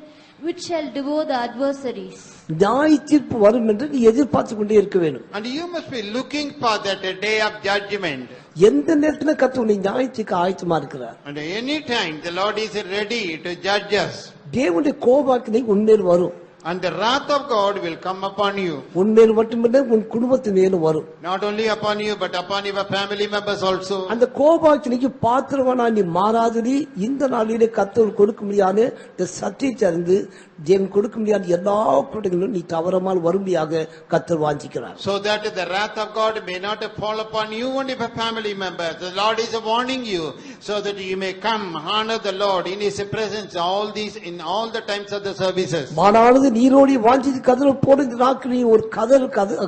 which shall devour the adversaries. நியாய தீர்ப்பு வரும் என்று நீ எதிர்பார்த்து கொண்டே இருக்க வேண்டும். And you must be looking for that day of judgment. எந்த நேரத்துல கர்த்தர் உன்னை நியாயத்துக்கு ஆயத்தமா இருக்கிறார். And any time the Lord is ready to judge us. தேவனுடைய கோபாக்கினை உன்மேல் வரும். And the wrath of God will come upon you. உன்மேல் மட்டுமல்ல உன் குடும்பத்தின் மேலும் வரும். Not only upon you, but upon your family members also. அந்த கோபாக்கினைக்கு பாத்திரவானா நீ மாறாதடி இந்த நாளிலே கர்த்தர் கொடுக்க முடியாத இந்த சத்தியத்தை அறிந்து தேவன் கொடுக்க முடியாத எல்லா குற்றங்களும் நீ தவறாமல் வரும்படியாக கர்த்தர் வாஞ்சிக்கிறார். So that the wrath of God may not fall upon you and your family members. The Lord is warning you so that you may come honor the Lord in His presence in all the times of the services. மானானது Neerodi வாஞ்சித்து கதற போடு இந்த நாட்கள் நீ ஒரு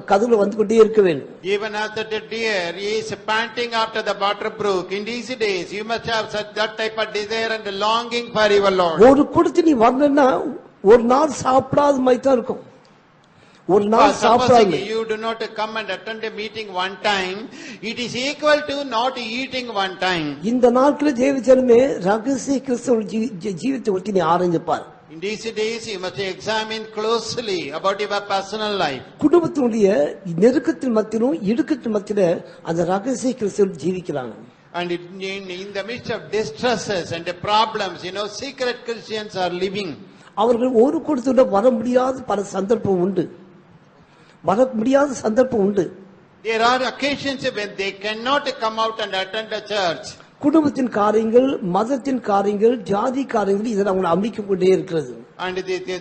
கதறு வந்து கொண்டே இருக்க வேண்டும். Even as the deer is panting after the water brook, in these days you must have that type of desire and longing for your Lord. ஒரு கொடுத்து நீ வரலன்னா ஒரு நாள் சாப்பிடாத மாதிரி தான் இருக்கும். ஒரு நாள் சாப்பிடாத. You do not come and attend a meeting one time, it is equal to not eating one time. இந்த நாட்களில் தேவஜனமே ரகசிய கிறிஸ்தவ ஜீவித்தை ஒட்டி நீ ஆராய்ந்து பார். In these days you must examine closely about your personal life. குடும்பத்தினுடைய நெருக்கத்தின் மத்தியிலும் இடுக்கத்தின் மத்தியில அந்த ரகசிய கிறிஸ்தவ ஜீவிக்கிறாங்க. And in the midst of distresses and the problems, secret Christians are living. அவர்கள் ஒரு கூட்டத்தோட வர முடியாத பல சந்தர்ப்பம் உண்டு. வர முடியாத சந்தர்ப்பம் உண்டு. There are occasions when they cannot come out and attend the church. குடும்பத்தின் காரியங்கள், மதத்தின் காரியங்கள், ஜாதி காரியங்கள் இதில் அவங்களை அமைக்க கொண்டே இருக்கிறது. And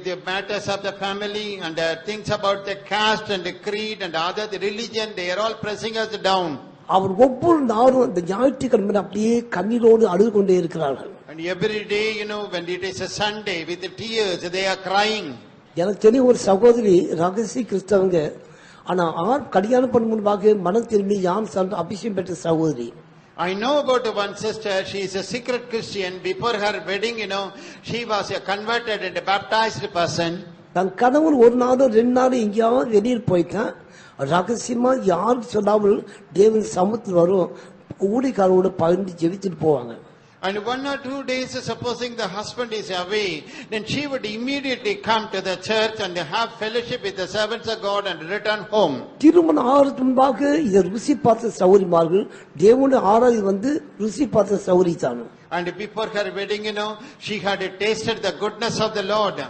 the matters of the family and the things about the caste and the creed and other the religion, they are all pressing us down. அவர் ஒவ்வொரு நாளும் இந்த ஞாயிற்றுக்கிழமை அப்படியே கண்ணீரோடு அழுது கொண்டே இருக்கிறார்கள். And every day, when it is a Sunday, with the tears, they are crying. எனக்கு தெரியும் ஒரு சகோதரி ரகசிய கிறிஸ்தவங்க, ஆனா கல்யாணம் பண்ண முன்பாக மனம் திரும்பி யான் சார்ந்த அபிஷேகம் பெற்ற சகோதரி. I know about one sister, she is a secret Christian. Before her wedding, she was a converted and a baptized person. தன் கணவன் ஒரு நாளோ 2 நாள் எங்கேயாவது வெளியில் போயிட்டான், ரகசியமா யாருக்கு சொல்லாமல் தேவன் சமூகத்தில் வரும் ஊழியக்காரோடு பகிர்ந்து ஜெபிச்சுட்டு போவாங்க. And 1 or 2 days, supposing the husband is away, then she would immediately come to the church and have fellowship with the servants of God and return home. திருமணம் ஆகிறதுக்கு முன்பாக இதை ருசி பார்த்த சௌரிமார்கள் தேவனுடைய ஆராய்ச்சி வந்து ருசி பார்த்த சௌரி தான். And before her wedding, she had tasted the goodness of the Lord.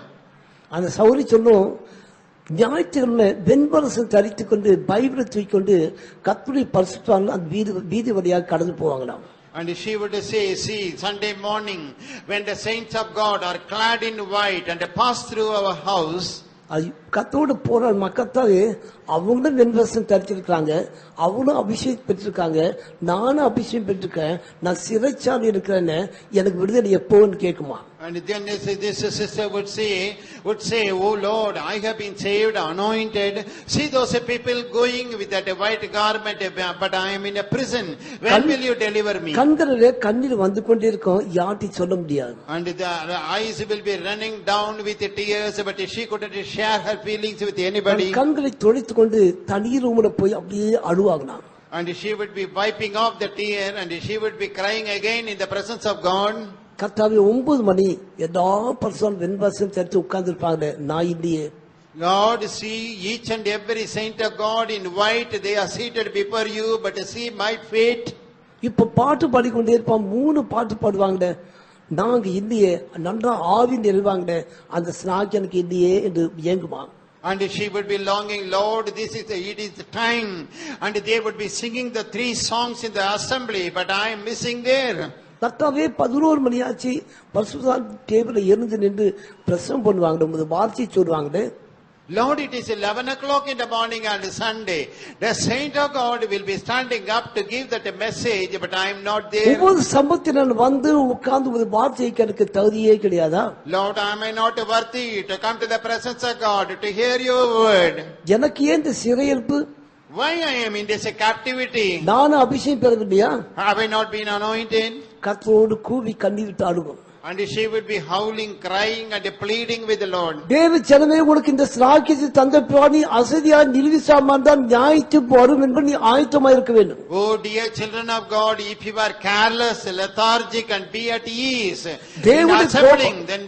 அந்த சௌரி சொல்லும், ஞாயிற்றுக்கிழமை வெண்பரசம் தரித்துக் கொண்டு பைபிளை தூக்கிக் கொண்டு கர்த்தருடைய பரிசுத்தவான்கள் அந்த வீதி வழியாக கடந்து போவாங்களாம். And she would say, see, Sunday morning, when the saints of God are clad in white and pass through our house, கத்தோடு போற மக்கத்தாக அவங்களும் வெண்வசம் தரிச்சிருக்காங்க, அவங்களும் அபிஷேகம் பெற்றிருக்காங்க, நானும் அபிஷேகம் பெற்றிருக்கேன், நான் சிறைச்சாலை இருக்கிறேன்னு எனக்கு விடுதலை எப்போன்னு கேட்குமா. And then this sister would say, oh Lord, I have been saved, anointed. See those people going with that white garment, but I am in a prison. When will you deliver me? கண்களிலே கண்ணீர் வந்து கொண்டே இருக்கும், யார்ட்டி சொல்ல முடியாது. And the eyes will be running down with the tears, but she couldn't share her feelings with anybody. கண்களை துடைத்துக் கொண்டு தனி ரூம்ல போய் அப்படியே அழுவாங்க. And she would be wiping off the tear and she would be crying again in the presence of God. கர்த்தாவே 9 மணி எல்லா person வெண்வசம் தரித்து உட்கார்ந்து இருப்பாங்க, நான் இல்லையே. Lord, see each and every saint of God in white, they are seated before you, but see my fate. இப்ப பாட்டு பாடிக்கொண்டே இருப்பான், 3 பாட்டு பாடுவாங்க, நாங்க இல்லையே, நன்றா ஆவி நிறைவாங்க, அந்த ஸ்நாக் எனக்கு இல்லையே என்று ஏங்குமா. And she would be longing, Lord, it is the time. And they would be singing the 3 songs in the assembly, but I am missing there. கர்த்தாவே 11 மணி ஆச்சு, பரிசுத்த டேபிள்ல இருந்து நின்று பிரசங்கம் பண்ணுவாங்க, வார்த்தை சொல்வாங்க. Lord, it is 11 o'clock in the morning on Sunday. The saint of God will be standing up to give that message, but I am not there. ஒவ்வொரு சம்பத்தினன் வந்து உட்கார்ந்து ஒரு வார்த்தை கேட்க தகுதியே கிடையாதா? Lord, am I not worthy to come to the presence of God to hear your word? எனக்கு ஏன் இந்த சிறையிருப்பு? Why I am in this captivity? நான் அபிஷேகம் பெறவில்லையா? Have I not been anointed? கர்த்தரோடு கூவி கண்ணீர் அழுகும். And she would be howling, crying and pleading with the Lord. தேவ ஜனமே, உனக்கு இந்த ஸ்லாக்கியத்தை தந்த பிராணி அசதியா நிர்விசாரமா இருந்தால் ஞாயிற்று வரும் என்பது நீ ஆயத்தமா இருக்க வேண்டும். Oh dear children of God, if you are careless, lethargic and be at ease, then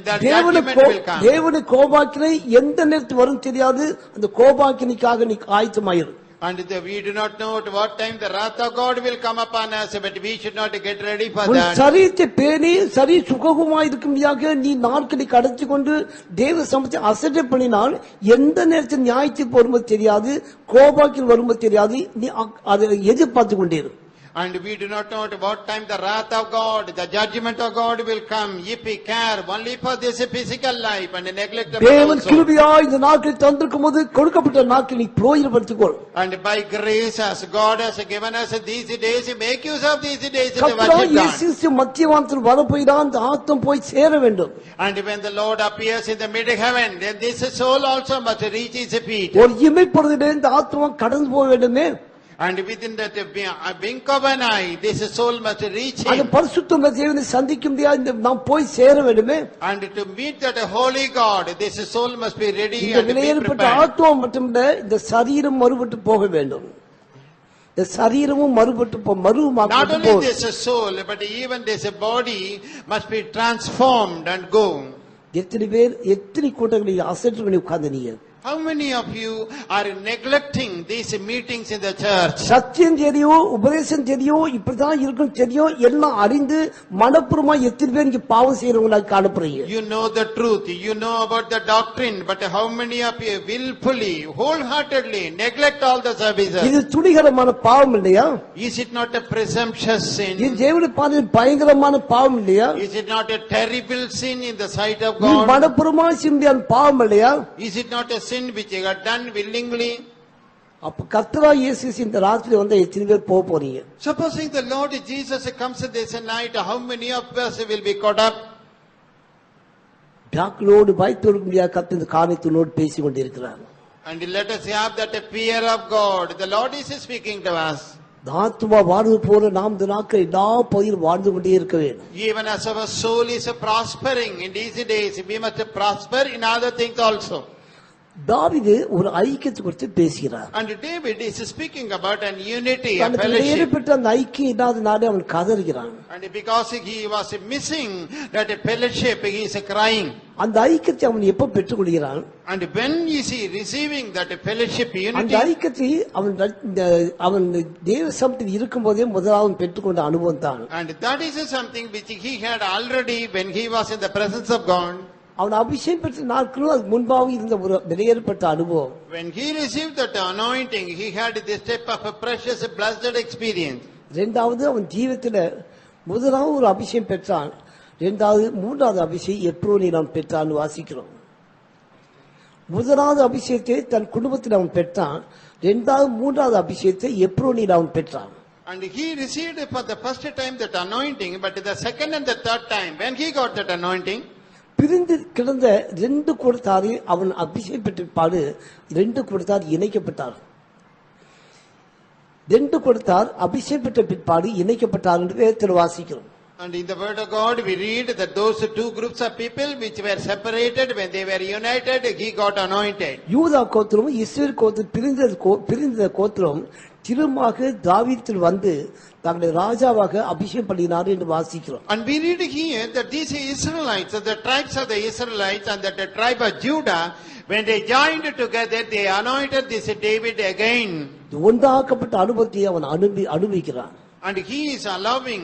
that judgment will come. தேவனுடைய கோபாக்கினை எந்த நேரத்தில் வரும் தெரியாது, அந்த கோபாக்கினைக்காக நீ ஆயத்தமாயிரு. And we do not know at what time the wrath of God will come upon us, but we should not get ready for that. சரீரத்தை பேணி சரி சுகமாய் இருக்கும்படியாக நீ நாட்களை கடத்தி கொண்டு தேவ சமூகத்தை அசட்டை பண்ணினால் எந்த நேரத்தில் நியாயத்தை வரும்போது தெரியாது, கோபாக்கில் வரும்போது தெரியாது, நீ அதை எதிர்பார்த்து கொண்டே இரு. And we do not know at what time the wrath of God, the judgment of God will come, if we care only for this physical life and neglect the தேவன் கிருபையாய் இந்த நாட்களை தந்திருக்கும்போது கொடுக்கப்பட்ட நாட்களை நீ பிரயோஜனப்படுத்திக்கொள். And by grace, as God has given us these days, make use of these days to worship கர்த்தராகிய God. இயேசு மத்தியவானத்தில் வரப்போகிறான், அந்த ஆத்மம் போய் சேர வேண்டும். And when the Lord appears in the mid-heaven, then this soul also must reach his feet. ஒரு இமைப்பொழுதிலே இந்த ஆத்மா கடந்து போக வேண்டுமே. And within that blink of an eye, this soul must reach அந்த him. பரிசுத்த தேவனை சந்திக்க முடியாது, நாம் போய் சேர வேண்டுமே. And to meet that holy God, this soul must be ready இந்த and be விலையேறப்பட்ட prepared. ஆத்மா மட்டுமல்ல, இந்த சரீரம் மறுபட்டு போக வேண்டும். இந்த சரீரமும் மறுபட்டு Not மறுமாக்கப்பட்டு only போகும். this soul, but even this body must be transformed and go. எத்தனை பேர் எத்தனை கூட்டங்களை அசட்டு பண்ணி உட்கார்ந்து நீங்க How many of you are neglecting these meetings in the church? சத்தியம் தெரியும், உபதேசம் தெரியும், இப்படிதான் இருக்கும் தெரியும், எல்லாம் அறிந்து மனப்பூர்வமா எத்தனை பேர் இங்க பாவம் செய்யறவங்களாக காணப்படுறீங்க. You know the truth, you know about the doctrine, but how many of you willfully, wholeheartedly neglect all the services? இது துணிகரமான பாவம் இல்லையா? Is it not a presumptuous sin? இது தேவனுடைய பார்வையில் பயங்கரமான பாவம் இல்லையா? Is it not a terrible sin in the sight of இது God? மனப்பூர்வமா சிந்தியான பாவம் இல்லையா? Is it not a sin which you have done willingly? அப்ப கர்த்தராகிய இயேசு இந்த ராத்திரி வந்து எத்தனை பேர் போக போறீங்க? Supposing the Lord Jesus comes this night, how many of us will be caught up? டாக்லோடு பயத்தோடு முடியாத கர்த்தர் இந்த காரியத்தோடு பேசிக் கொண்டிருக்கிறார். And let us have that fear of God. The Lord is speaking to us. ஆத்துமா வாழ்வு போல நாம் இந்த நாட்கள் எல்லா பகுதியிலும் வாழ்ந்து கொண்டே இருக்க வேண்டும். Even as our soul is prospering in these days, we must prosper in other things also. தாவீது ஒரு ஐக்கியத்தை குறித்து பேசுகிறார். And David is speaking about an unity, a தனக்கு fellowship. ஏற்பட்ட அந்த ஐக்கியம் இல்லாதனாலே அவன் கதறுகிறான். And because he was missing that fellowship, he is crying. அந்த ஐக்கியத்தை அவன் எப்ப பெற்றுக் கொள்கிறான்? And when is he receiving that fellowship, அந்த unity? ஐக்கியத்தை அவன் தேவ சமூகத்தில் இருக்கும் போதே முதலாவது பெற்றுக்கொண்ட அனுபவம் தான். And that is something which he had already when he was in the presence of God. அவன் அபிஷேகம் பெற்ற நாட்களும் அது முன்பாக இருந்த ஒரு நிறைவேற்பட்ட அனுபவம். When he received that anointing, he had this type of a precious, blessed experience. இரண்டாவது அவன் ஜீவத்துல முதலாவது ஒரு அபிஷேகம் பெற்றான். இரண்டாவது மூன்றாவது அபிஷேகம் எப்போது நாம் பெற்றான்னு வாசிக்கிறோம். முதலாவது அபிஷேகத்தை தன் குடும்பத்தில் அவன் பெற்றான். இரண்டாவது மூன்றாவது அபிஷேகத்தை எப்போது அவன் பெற்றான். And he received for the first time that anointing, but the second and the third time, when he got that anointing, பிரிந்து கிடந்த ரெண்டு கூட்டத்தாரை அவன் அபிஷேகம் பெற்ற பாடு ரெண்டு கூட்டத்தார் இணைக்கப்பட்டார். ரெண்டு கூட்டத்தார் அபிஷேகம் பெற்ற பிற்பாடு இணைக்கப்பட்டார் என்று வேதத்தில் வாசிக்கிறோம். and in the word of God we read that those two groups of people which were separated, when they were united, he got anointed. யூதா கோத்திரமும் இஸ்ரவேல் கோத்திரம் பிரிந்த கோத்திரம் திருமாக தாவீதில் வந்து தங்களை ராஜாவாக அபிஷேகம் பண்ணினார் என்று வாசிக்கிறோம். And we read here that these Israelites, the tribes of the Israelites and the tribe of Judah, when they joined together, they anointed this David again. ஒன்றாக்கப்பட்ட அனுபவத்தை அவன் அனுபவிக்கிறான். And he is allowing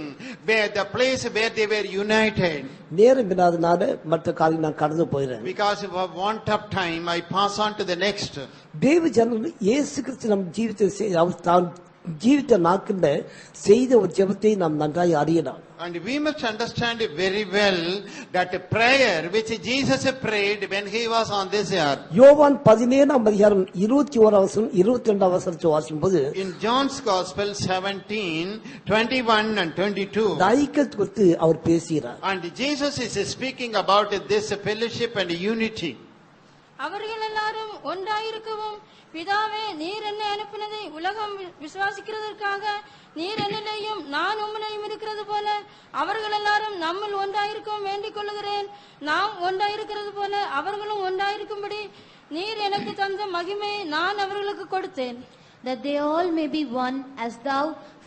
where the place where they were united. நேரம் இல்லாதனால மற்ற காரியம் நான் கடந்து போயிறேன். Because of want of time, I pass on to the next. தேவ ஜனங்கள் இயேசு கிறிஸ்து நம் ஜீவித்த நாட்கள்ல செய்த ஒரு ஜெபத்தை நாம் நன்றாய் அறியலாம். And we must understand very well that prayer which Jesus prayed when he was on this earth. யோவான் 17ஆம் அதிகாரம் 21 வசனம் 22 வசனத்தை வாசிக்கும்போது In John's Gospel 17, 21 and 22. ஐக்கியத்தை குறித்து அவர் பேசுகிறார். And Jesus is speaking about this fellowship and unity. அவர்கள் எல்லாரும் ஒன்றாயிருக்கவும், பிதாவே நீர் என்னை அனுப்பினதை உலகம் விசுவாசிக்கிறதற்காக நீர் என்னிலேயும் நான் உம்மிலேயும் இருக்கிறது போல அவர்கள் எல்லாரும் நம்மில் ஒன்றாயிருக்கவும் வேண்டிக் கொள்ளுகிறேன். நாம் ஒன்றாயிருக்கிறது போல அவர்களும் ஒன்றாயிருக்கும்படி நீர் எனக்கு தந்த மகிமையை நான் அவர்களுக்கு கொடுத்தேன். That they all may be one, as thou,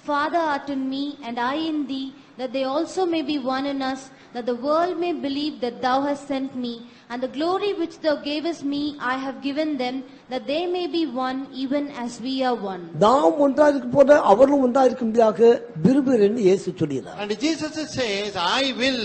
Father, art in me, and I in thee, that they also may be one in us, that the world may believe that thou hast sent me, and the glory which thou gavest me I have given them, that they may be one, even as we are one. நாம் ஒன்றாயிருக்கும் போல அவர்களும் ஒன்றாயிருக்கும்படியாக விரும்புகிறேன் இயேசு சொல்கிறார். And Jesus says, I will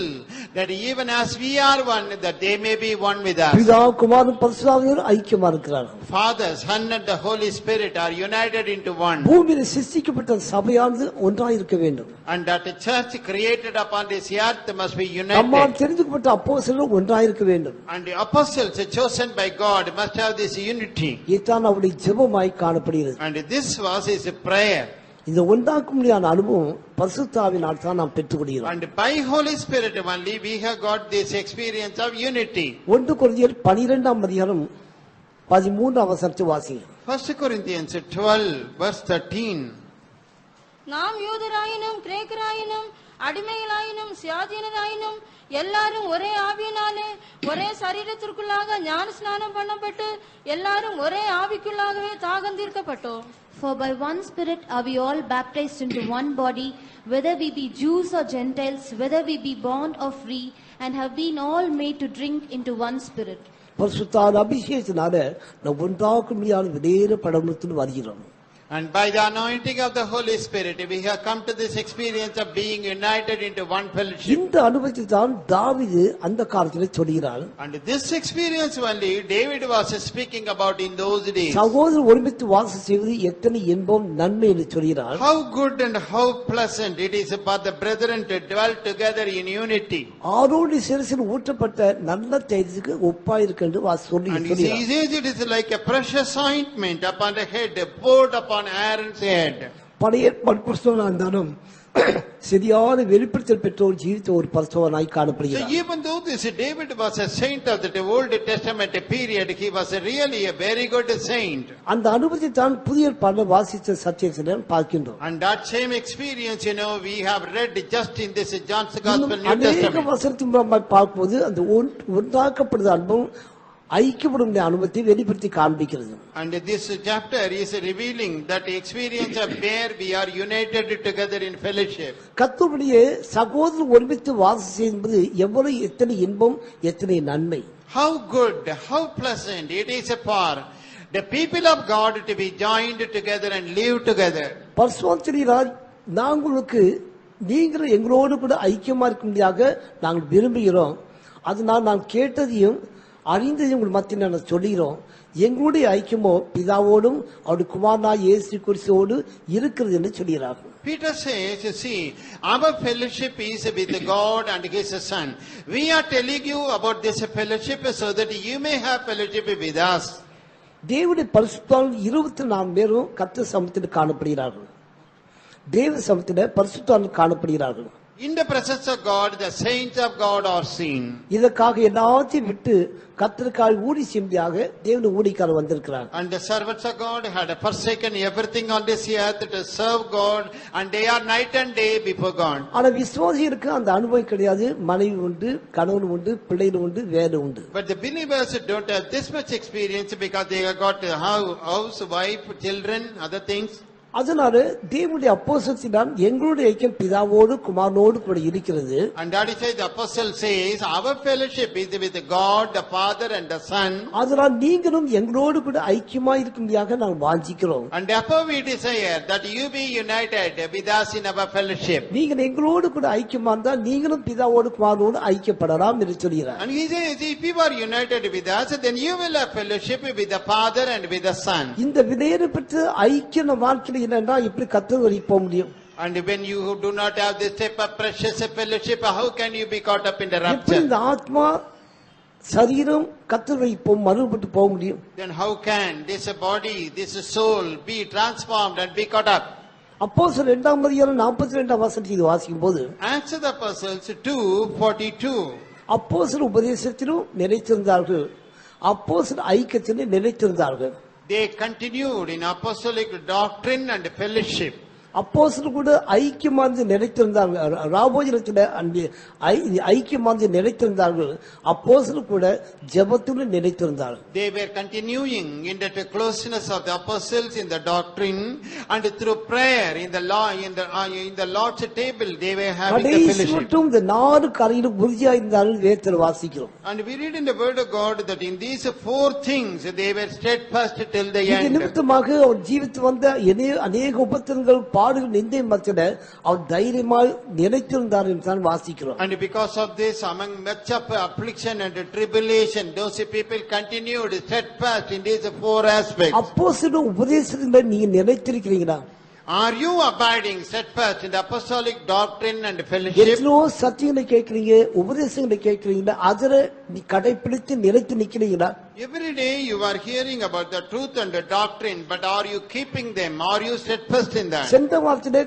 that even as we are one, that they may be one with us. பிதா குமாரன் பரிசுத்தாவியோடு ஐக்கியமா இருக்கிறார்கள். Father, Son and the Holy Spirit are united into one. பூமியில் சிருஷ்டிக்கப்பட்ட சபையானது ஒன்றாயிருக்க வேண்டும். And that the church created upon this earth must be நம்மால் united. தெரிந்துக்கப்பட்ட அப்போஸ்தலர்கள் ஒன்றாயிருக்க வேண்டும். And the apostles chosen by God must have this unity. இதுதான் அவருடைய ஜெபமாய் காணப்படுகிறது. And this was his prayer. இந்த ஒன்றாக்கும் முடியாத அனுபவம் பரிசுத்தாவினால் தான் நாம் பெற்றுக்கொள்கிறோம். And by Holy Spirit only we have got this experience of unity. 1 கொரிந்தியர் 12ஆம் அதிகாரம் 13ஆம் வசனத்தை வாசிங்க. 1 Corinthians 12 verse 13. நாம் யூதராயினும் கிரேக்கராயினும் அடிமைகளாயினும் சுயாதீனராயினும் எல்லாரும் ஒரே ஆவியினாலே ஒரே சரீரத்திற்குள்ளாக ஞான ஸ்நானம் பண்ணப்பட்டு எல்லாரும் ஒரே ஆவிக்குள்ளாகவே தாகந்தீர்க்கப்பட்டோம். For by one Spirit are we all baptized into one body, whether we be Jews or Gentiles, whether we be bond or free, and have been all made to drink into one Spirit. பரிசுத்தான அபிஷேகத்தினால நாம் ஒன்றாக முடியாத விதேற படமுத்துன்னு வருகிறோம். And by the anointing of the Holy Spirit, we have come to this experience of being united into one fellowship. இந்த அனுபவத்தை தான் தாவீது அந்த காலத்தில் சொல்கிறார். And this experience only David was speaking about in those days. சகோதரர் ஒருமித்து வாசம் செய்வது எத்தனை இன்பம் நன்மை என்று சொல்கிறார். How good and how pleasant it is for the brethren to dwell together in unity. ஆரோனுடைய சிரசில் ஊற்றப்பட்ட நல்ல தைலத்துக்கு ஒப்பா இருக்கு என்று சொல்லி And he says it is like a precious ointment upon the head, poured upon Aaron's head. பழைய பரிசுத்தவானா இருந்தாலும் சரியான வெளிப்படுத்தல் பெற்ற ஒரு ஜீவித்த ஒரு பரிசுத்தவானாய் So காணப்படுகிறார். even though this David was a saint of the Old Testament period, he was really a very good saint. அந்த அனுபவத்தை தான் புதிய ஏற்பாடுல வாசித்த சத்தியத்திடம் பார்க்கின்றோம். And that same experience, we have read just in this John's Gospel இன்னும் New அநேக Testament. வசனத்தின் மூலமாக பார்க்கும்போது அந்த ஒன்றாக்கப்படுத அனுபவம் ஐக்கியப்படும் அனுபவத்தை வெளிப்படுத்தி காண்பிக்கிறது. And this chapter is revealing that experience of where we are united together in fellowship. கர்த்தருடைய சகோதரர் ஒருமித்து வாசம் செய்வது எவ்வளவு எத்தனை இன்பம் எத்தனை நன்மை. How good, how pleasant it is for the people of God to be joined together and live together. பரிசுத்தவான் நாங்களுக்கு நீங்கள் எங்களோடு கூட ஐக்கியமா இருக்கும்படியாக நாங்கள் விரும்புகிறோம். அதனால் நான் கேட்டதையும் அறிந்ததையும் உங்கள் மத்தியில் நான் சொல்லுகிறோம். எங்களுடைய ஐக்கியமோ பிதாவோடும் அவருடைய குமாரனாகிய இயேசு கிறிஸ்துவோடு இருக்கிறது என்று சொல்கிறார்கள். Peter says, see, our fellowship is with God and His Son. We are telling you about this fellowship so that you may have fellowship with us. தேவனுடைய பரிசுத்தவான் 24 பேரும் கர்த்தர் சமூகத்தில் காணப்படுகிறார்கள். தேவ சமூகத்தில் பரிசுத்தவான்கள் காணப்படுகிறார்கள். In the presence of God, the saints of God are seen. இதற்காக எல்லாத்தையும் விட்டு கர்த்தருக்காக ஊழி செய்யும்படியாக தேவனுடைய ஊழியக்காரர் வந்திருக்கிறார். And the servants of God had forsaken everything on this earth to serve God, and they are night and day before God. ஆனா விசுவாசிகளுக்கு அந்த அனுபவம் கிடையாது. மனைவி உண்டு, கணவன் உண்டு, பிள்ளைகள் உண்டு, வேலை உண்டு. But the believers don't have this much experience because they have got a house, wife, children, other things. அதனால தேவனுடைய அப்போஸ்தலத்தினால் எங்களுடைய ஐக்கியம் பிதாவோடு குமாரனோடு கூட இருக்கிறது. And that is why the apostle says our fellowship is with God the Father and the Son. அதனால் நீங்களும் எங்களோடு கூட ஐக்கியமா இருக்கும்படியாக நாங்கள் வாஞ்சிக்கிறோம். And therefore we desire that you be united with us in our fellowship. நீங்கள் எங்களோடு கூட ஐக்கியமா இருந்தால் நீங்களும் பிதாவோடு குமாரனோடு ஐக்கியப்படலாம் என்று சொல்கிறார். And he says if you are united with us, then you will have fellowship with the Father and with the Son. இந்த விதையை பெற்று ஐக்கிய வாழ்க்கையில் என்னன்னா இப்படி கர்த்தர் வரை போக முடியும். And when you do not have this type of precious fellowship, how can you be caught up in the எப்படி rapture? இந்த ஆத்மா சரீரம் கர்த்தர் வரை மறுபட்டு போக முடியும்? Then how can this body, this soul be transformed and be caught up? அப்போஸ்தலர் 2ஆம் அதிகாரம் 42ஆம் வசனத்தை இது வாசிக்கும் போது Acts of the Apostles 2:42. அப்போஸ்தலர் உபதேசத்திலும் நிலைத்திருந்தார்கள், அப்போஸ்தலர் ஐக்கியத்திலும் நிலைத்திருந்தார்கள். They continued in apostolic doctrine and fellowship. அப்போஸ்தலர் கூட ஐக்கியமானது நிலைத்திருந்தார்கள். ராபோஜனத்தில் ஐக்கியமானது நிலைத்திருந்தார்கள். அப்போஸ்தலர் கூட ஜெபத்திலும் நிலைத்திருந்தார்கள். They were continuing in the closeness of the apostles in the doctrine, and through prayer in the law in the Lord's table they were having the கடைசி fellowship. மட்டும் இந்த 4 காரியங்களும் உறுதியா இருந்தார்கள் வேதத்தில் வாசிக்கிறோம். And we read in the word of God that in these 4 things they were steadfast till the இது end. நிமித்தமாக அவர் ஜீவித்து வந்த அநேக உபத்திரங்கள் பாடுகள் நிந்தை மத்தியில அவர் தைரியமாய் நிலைத்திருந்தார் என்று தான் வாசிக்கிறோம். And because of this, among much of affliction and tribulation, those people continued steadfast in these 4 aspects. அப்போஸ்தலர் உபதேசத்துல நீங்க நிலைத்திருக்கிறீங்களா? Are you abiding steadfast in the apostolic doctrine and fellowship? எத்தனோ சத்தியங்களை கேட்கிறீங்க, உபதேசங்களை கேட்கிறீங்களா? அதுல நீ கடைபிடித்து நிலைத்து நிக்கிறீங்களா? Every day you are hearing about the truth and the doctrine, but are you keeping them? Are you steadfast in that? சென்ற வாரத்திலே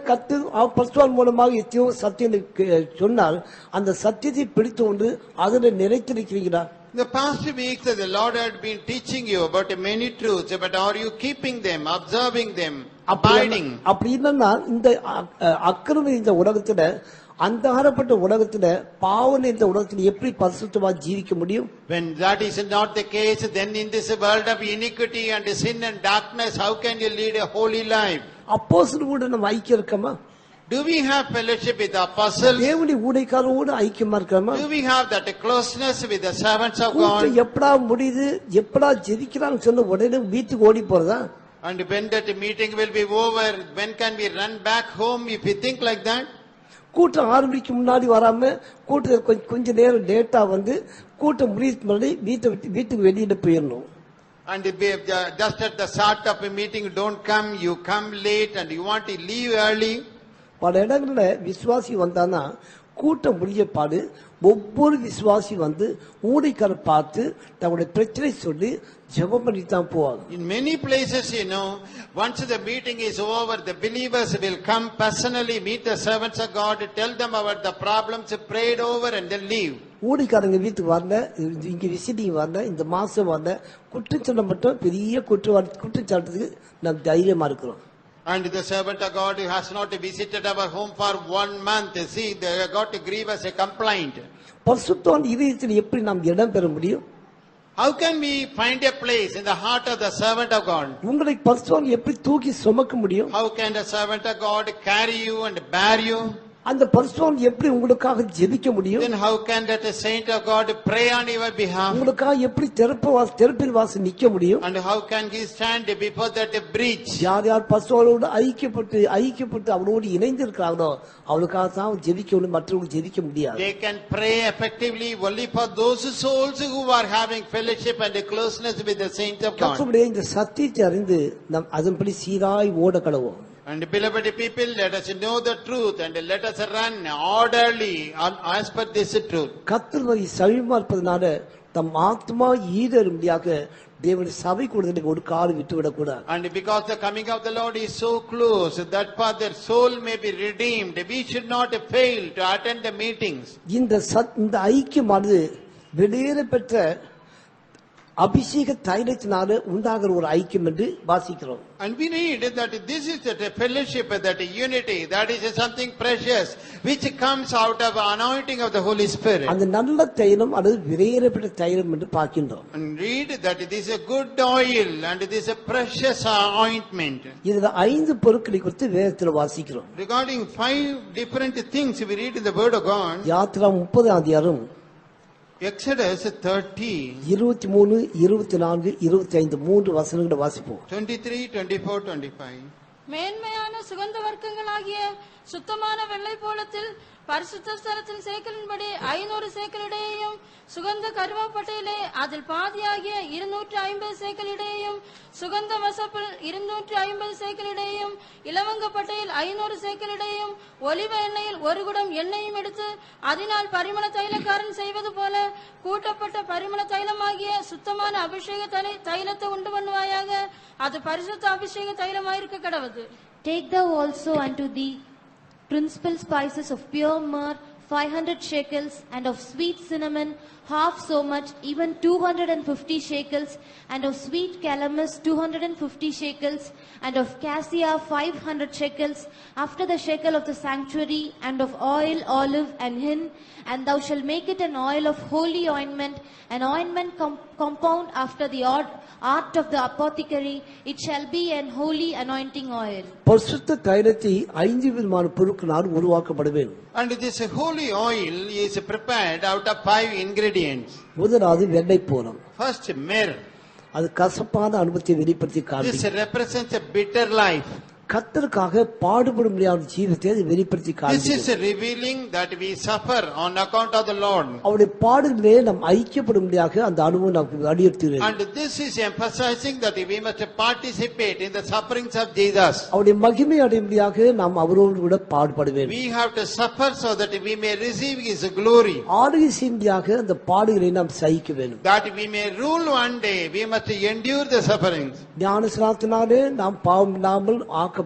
பரிசுத்தவான் மூலமாக எத்தனையோ சத்தியங்களை சொன்னால் அந்த சத்தியத்தை பிடித்து கொண்டு அதுல நிலைத்து நிக்கிறீங்களா? The past weeks the Lord had been teaching you about many truths, but are you keeping them, observing them, abiding? அப்படி இல்லைன்னா இந்த அக்கிரமம் இந்த உலகத்துல அந்தகாரப்பட்ட உலகத்துல பாவம் இந்த உலகத்துல எப்படி பரிசுத்தமா ஜீவிக்க முடியும்? When that is not the case, then in this world of iniquity and sin and darkness, how can you lead a holy life? அப்போஸ்தலர் கூட நம்ம ஐக்கியம் இருக்கமா? Do we have fellowship with the apostles? தேவனுடைய ஊழியக்காரரோடு ஐக்கியமா இருக்கிறோமா? Do we have that closeness with the servants of கூட்டம் God? எப்படா முடியுது, எப்படா ஜெபிக்கிறான்னு சொன்ன உடனே வீட்டுக்கு ஓடி போறதா? And when that meeting will be over, when can we run back home if we think like that? கூட்டம் ஆரம்பிக்கு முன்னாடி வராம கூட்டத்தில் கொஞ்ச நேரம் லேட்டா வந்து கூட்டம் முடியறதுக்கு முன்னாடி வீட்டுக்கு வெளியில போயிடணும். And if just at the start of a meeting, don't come, you come late and you want to leave early. பல இடங்கள்ல விசுவாசி வந்தானா கூட்டம் முடிய பாடு ஒவ்வொரு விசுவாசி வந்து ஊழியக்கார பார்த்து தங்களுடைய பிரச்சனை சொல்லி ஜெபம் பண்ணி தான் போவாங்க. In many places, once the meeting is over, the believers will come personally, meet the servants of God, tell them about the problems, prayed over and then leave. ஊழியக்காரங்க வீட்டுக்கு வரல, இங்க விசிட்டிங் வரல, இந்த மாசம் வரல, குற்றம் சொல்ல மட்டும் பெரிய குற்றம் சாட்டுறதுக்கு நாம் தைரியமா இருக்கிறோம். And the servant of God who has not visited our home for 1 month, see, they got to grieve as a complaint. பரிசுத்தவான் இதயத்தில் எப்படி நாம் இடம் பெற முடியும்? How can we find a place in the heart of the servant of God? உங்களை பரிசுத்தவான் எப்படி தூக்கி சுமக்க முடியும்? How can the servant of God carry you and bear you? அந்த பரிசுத்தவான் எப்படி உங்களுக்காக ஜெபிக்க முடியும்? Then how can that saint of God pray on your behalf? உங்களுக்காக எப்படி திறப்பில் வாசல் நிக்க முடியும்? And how can he stand before that bridge? யார் யார் பரிசுத்தவானோடு ஐக்கியப்பட்டு அவரோடு இணைந்து இருக்கிறாங்களோ அவளுக்காக தான் ஜெபிக்கணும், மற்றவங்களுக்கு ஜெபிக்க முடியாது. They can pray effectively only for those souls who are having fellowship and closeness with the saints of God. கர்த்தருடைய இந்த சத்தியத்தை அறிந்து நாம் அதன்படி சீராய் ஓட கடவோம். And beloved people, let us know the truth and let us run orderly as per this truth. கர்த்தரை சமீபமா இருப்பதனால தம் ஆத்மா ஈடறும்படியாக தேவனுடைய சபை கூடுதலுக்கு ஒரு கால் விட்டுவிடக் கூடாது. And because the coming of the Lord is so close that for their soul may be redeemed, we should not fail to attend the meetings. இந்த ஐக்கியமானது வெளியேற பெற்ற அபிஷேக தைலத்தினால உண்டாகிற ஒரு ஐக்கியம் என்று வாசிக்கிறோம். And we read that this is that fellowship, that unity, that is something precious which comes out of anointing of the Holy Spirit. அந்த நல்ல தைலம் அல்லது விலையேறப்பட்ட தைலம் என்று பார்க்கின்றோம். And read that it is a good oil and it is a precious ointment. இதுல 5 பொருட்களை குறித்து வேதத்தில் வாசிக்கிறோம். Regarding 5 different things we read in the word of God. Yatra 30 அதிகாரம் Exodus 30, 23, 24, 25 3 வசனங்களை வாசிப்போம். 23, 24, 25. மேன்மையான சுகந்த வர்க்கங்களாகிய சுத்தமான வெள்ளை போலத்தில் பரிசுத்த ஸ்தலத்தின் சேக்கலின்படி 500 சேக்கல் இடையையும் சுகந்த கருவாப்பட்டையிலே அதில் பாதியாகிய 250 சேக்கல் இடையையும் சுகந்த வசப்பில் 250 சேக்கல் இடையையும் இலவங்கப்பட்டையில் 500 சேக்கல் இடையையும் ஒலிவ எண்ணெயில் 1 குடம் எண்ணெயும் எடுத்து அதனால் பரிமள தைலக்காரன் செய்வது போல கூட்டப்பட்ட பரிமள தைலமாகிய சுத்தமான அபிஷேக தைலத்தை உண்டு பண்ணுவாயாக. அது பரிசுத்த அபிஷேக தைலமாயிருக்க கடவது. Take thou also unto thee principal spices of pure myrrh 500 shekels, and of sweet cinnamon half so much, even 250 shekels, and of sweet calamus 250 shekels, and of cassia 500 shekels, after the shekel of the sanctuary, and of oil, olive, and hin, and thou shalt make it an oil of holy ointment, an ointment compound after the art of the apothecary. It shall be an holy anointing oil. பரிசுத்த தைலத்தை 5 விதமான பொருட்களால் உருவாக்கப்படுவேன். And this holy oil is prepared out of 5 ingredients. முதலாவது வெள்ளை போலம். First, myrrh. அது கசப்பான அனுபவத்தை வெளிப்படுத்தி This காண்பிக்கும். represents a bitter life. கர்த்தருக்காக பாடுபடும் ஜீவிதத்தை அது வெளிப்படுத்தி This காண்பிக்கும். is revealing that we suffer on account of the Lord. அவருடைய பாடுகளிலே நாம் ஐக்கியப்படும்படியாக அந்த அனுபவம் நமக்கு வலியுறுத்துகிறது. And this is emphasizing that we must participate in the sufferings of Jesus. அவருடைய மகிமை அடையும்படியாக நாம் அவரோடு கூட பாடுபட வேண்டும். We have to suffer so that we may receive His glory. ஆளுகை செய்யும்படியாக அந்த பாடுகளை நாம் சகிக்க வேண்டும். That we may rule one day, we must endure the sufferings. ஞானஸ்நானத்தினாலே நாம் பாவம் இல்லாமல் ஆக்கப்பட்டோம்.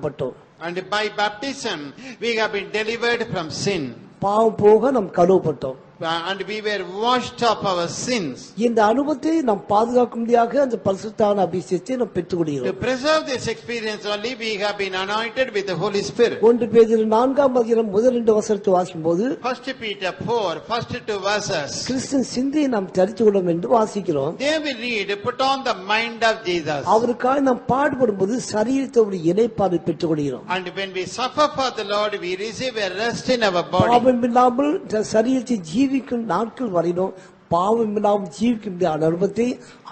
And by baptism, we have been delivered from sin. பாவம் போக நாம் கழுவப்பட்டோம். and we were washed of our sins. இந்த அனுபவத்தை நாம் பாதுகாக்கும்படியாக அந்த பரிசுத்தான அபிஷேகத்தை நாம் To பெற்றுக்கொள்கிறோம். preserve this experience only, we have been anointed with the Holy Spirit. 1 பேதுரு 4ஆம் அதிகாரம் முதல் 2 வசனத்தை வாசிக்கும்போது 1 Peter 4, first 2 verses. கிறிஸ்துவின் சிந்தையை நாம் தரித்து கொள்ளும் என்று வாசிக்கிறோம். There we read, put on the mind of Jesus. அவருக்காக நாம் பாடுபடும்போது சரீரத்தோடு இணைப்பாடு பெற்றுக்கொள்கிறோம். And when we suffer for the Lord, we receive a rest in our body. பாவம் இல்லாமல் சரீரத்தை ஜீவிக்கும் நாட்கள் வரையிலும் பாவம் இல்லாமல் ஜீவிக்கும் அனுபவத்தை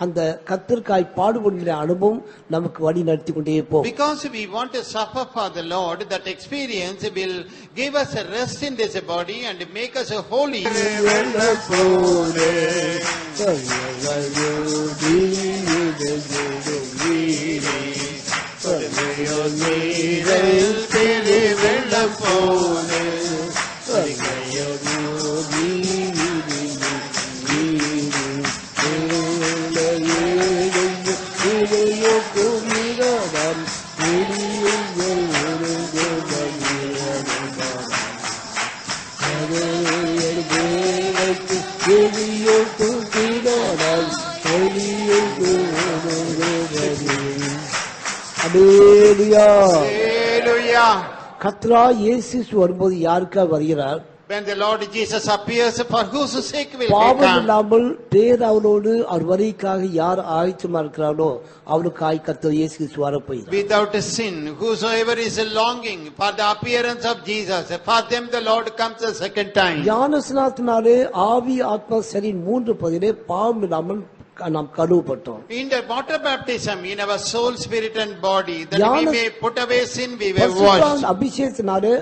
அந்த கர்த்தருக்காய் பாடுபடுகிற அனுபவம் நமக்கு வழி நடத்தி கொண்டே போகும். Because we want to suffer for the Lord, that experience will give us a rest in this body and make us holy. Hallelujah. கர்த்தராகிய இயேசு வரும்போது யாருக்காக வருகிறார்? When the Lord Jesus appears, for whose sake will he பாவம் come? இல்லாமல் பேராவலோடு அவர் வருகைக்காக யார் ஆயத்தமா இருக்கிறாரோ அவருக்காய் கர்த்தர் இயேசு கிறிஸ்து வரப்போகிறார். Without sin, whosoever is longing for the appearance of Jesus, for them the Lord comes a second time. ஞானஸ்நானத்தினாலே ஆவி ஆத்மா சரீர் 3 பகுதியிலே பாவம் இல்லாமல் நாம் கழுவப்பட்டோம். In the water baptism, in our soul, spirit and body, that we ஞான- may put away sin, we were பரிசுத்த washed. அபிஷேகத்தினாலே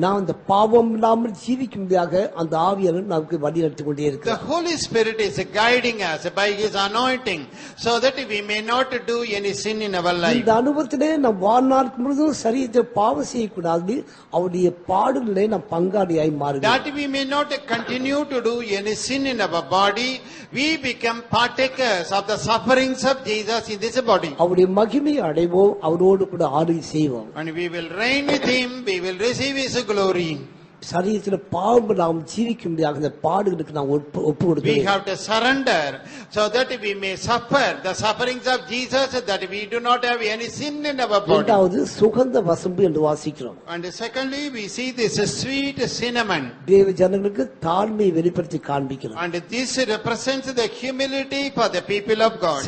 நாம் அந்த பாவம் இல்லாமல் ஜீவிக்கும்படியாக அந்த ஆவியானவர் நமக்கு வழி நடத்தி கொண்டே The இருக்கிறார். Holy Spirit is guiding us by His anointing, so that we may not do any sin in our life. இந்த அனுபவத்திலே நம் வாழ்நாள் முழுதும் சரீரத்தை பாவம் செய்யக்கூடாது. அவருடைய பாடுகளிலே நாம் பங்காளியாய் மாறுகிறோம். That we may not continue to do any sin in our body, we become partakers of the sufferings of Jesus in this body. அவருடைய மகிமையை அடைவோம். அவரோடு கூட ஆளுகை செய்வோம். And we will reign with Him, we will receive His glory. சரீரத்தில் பாவம் நாம் ஜீவிக்கும்படியாக இந்த பாடுகளுக்கு நாம் ஒப்பு We கொடுக்கிறோம். have to surrender so that we may suffer the sufferings of Jesus, that we do not have any sin in our body. இரண்டாவது சுகந்த வசம்பு என்று வாசிக்கிறோம். And secondly, we see this sweet cinnamon. தேவ ஜனங்களுக்கு தாழ்மையை வெளிப்படுத்தி காண்பிக்கிறோம். And this represents the humility for the people of God.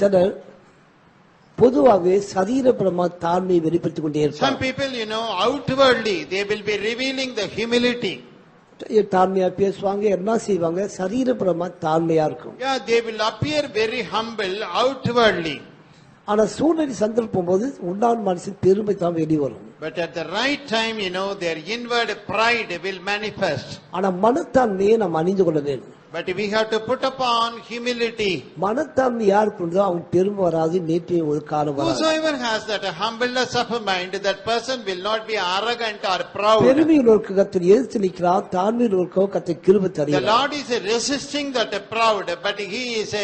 சிலர் பொதுவாகவே சரீரபரமா தாழ்மையை வெளிப்படுத்திக் கொண்டே Some இருப்பாங்க. people, outwardly, they will be revealing the humility. தாழ்மையா பேசுவாங்க, என்ன செய்வாங்க, சரீரபரமா தாழ்மையா இருக்கும். Yeah, they will appear very humble outwardly. ஆனா சூழ்நிலை சந்தர்ப்பம் போது உண்டான மனுஷன் பெருமை தான் வெளிவரும். But at the right time, their inward pride will manifest. ஆனா மனத்தாண்மையை நாம் அணிந்து கொள்ள வேண்டும். But we have to put upon humility. மனத்தாண்மை யாருக்கு உண்டோ அவன் பெருமை வராது, நேற்றைய ஒரு காலம் வராது. Whosoever has that humbleness of mind, that person will not be arrogant or proud. பெருமையுள்ளவருக்கு கர்த்தர் எதிர்த்து நிற்கிறார், தாழ்மையுள்ளவருக்கோ கர்த்தர் கிருபை The தருகிறார். Lord is resisting that proud, but He is